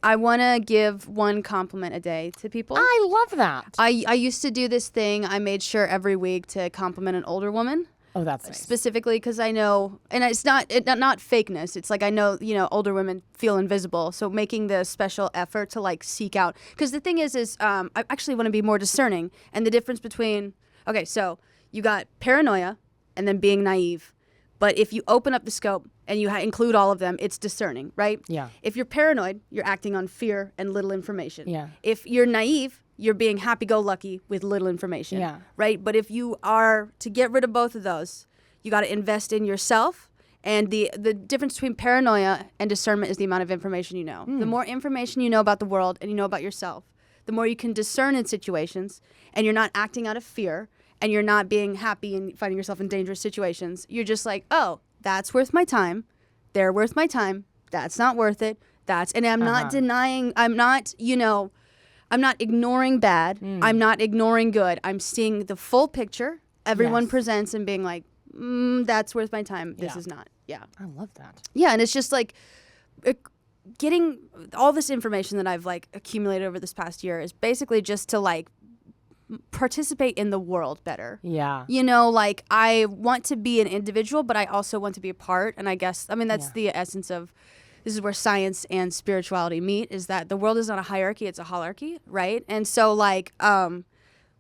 I want to give 1 compliment a day to people. I love that. I used to do this thing. I made sure every week to compliment an older woman. Oh, that's nice. Specifically because I know, and it's not fakeness. It's like I know, older women feel invisible. So making the special effort to like seek out, because the thing is I actually want to be more discerning. And the difference between, okay, so you got paranoia and then being naive. But if you open up the scope and you include all of them, it's discerning, right? Yeah. If you're paranoid, you're acting on fear and little information. Yeah. If you're naive, you're being happy-go-lucky with little information. Yeah. Right? But if you are to get rid of both of those, you got to invest in yourself. And the difference between paranoia and discernment is the amount of information you know. The more information you know about the world and you know about yourself, the more you can discern in situations, and you're not acting out of fear, and you're not being happy and finding yourself in dangerous situations. You're just like, oh, that's worth my time. They're worth my time. That's not worth it. And I'm not denying, I'm not ignoring bad. I'm not ignoring good. I'm seeing the full picture everyone presents and being like, that's worth my time. This is not. Yeah. I love that. Yeah, and it's just like getting all this information that I've like accumulated over this past year is basically just to like participate in the world better. Yeah. Like I want to be an individual, but I also want to be a part. And I guess, that's the essence of, this is where science and spirituality meet, is that the world is not a hierarchy, it's a holarchy, right? And so like,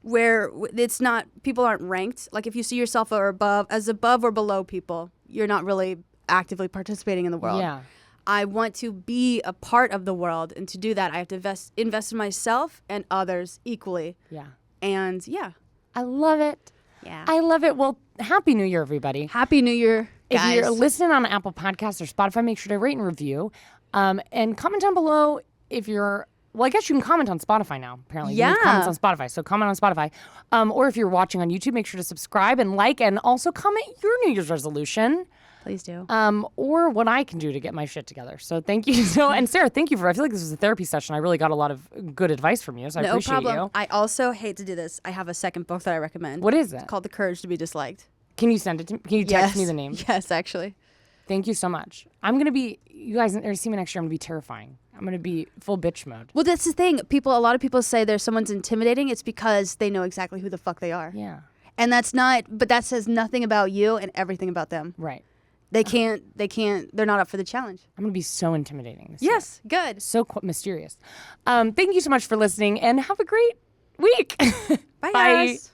where it's not, people aren't ranked. Like if you see yourself as above or below people, you're not really actively participating in the world. Yeah. I want to be a part of the world. And to do that, I have to invest in myself and others equally. Yeah. And yeah. I love it. Yeah. I love it. Well, Happy New Year, everybody. Happy New Year, guys. If you're listening on Apple Podcasts or Spotify, make sure to rate and review. And comment down below if you're, well, I guess you can comment on Spotify now, apparently. Yeah. You can comments on Spotify, so comment on Spotify. Or if you're watching on YouTube, make sure to subscribe and like, and also comment your New Year's resolution. Please do. Or what I can do to get my shit together. So thank you. And Sarah, thank you I feel like this was a therapy session. I really got a lot of good advice from you, so I appreciate you. I also hate to do this. I have a second book that I recommend. What is it? It's called The Courage to be Disliked. Can you send it to me? Can you text me the name? Yes, actually. Thank you so much. I'm going to be, you guys are see me next year, I'm going to be terrifying. I'm going to be full bitch mode. Well, that's the thing. A lot of people say someone's intimidating. It's because they know exactly who the fuck they are. Yeah. And but that says nothing about you and everything about them. Right. They're not up for the challenge. I'm going to be so intimidating this year. Yes, good. So mysterious. Thank you so much for listening, and have a great week. Bye, guys.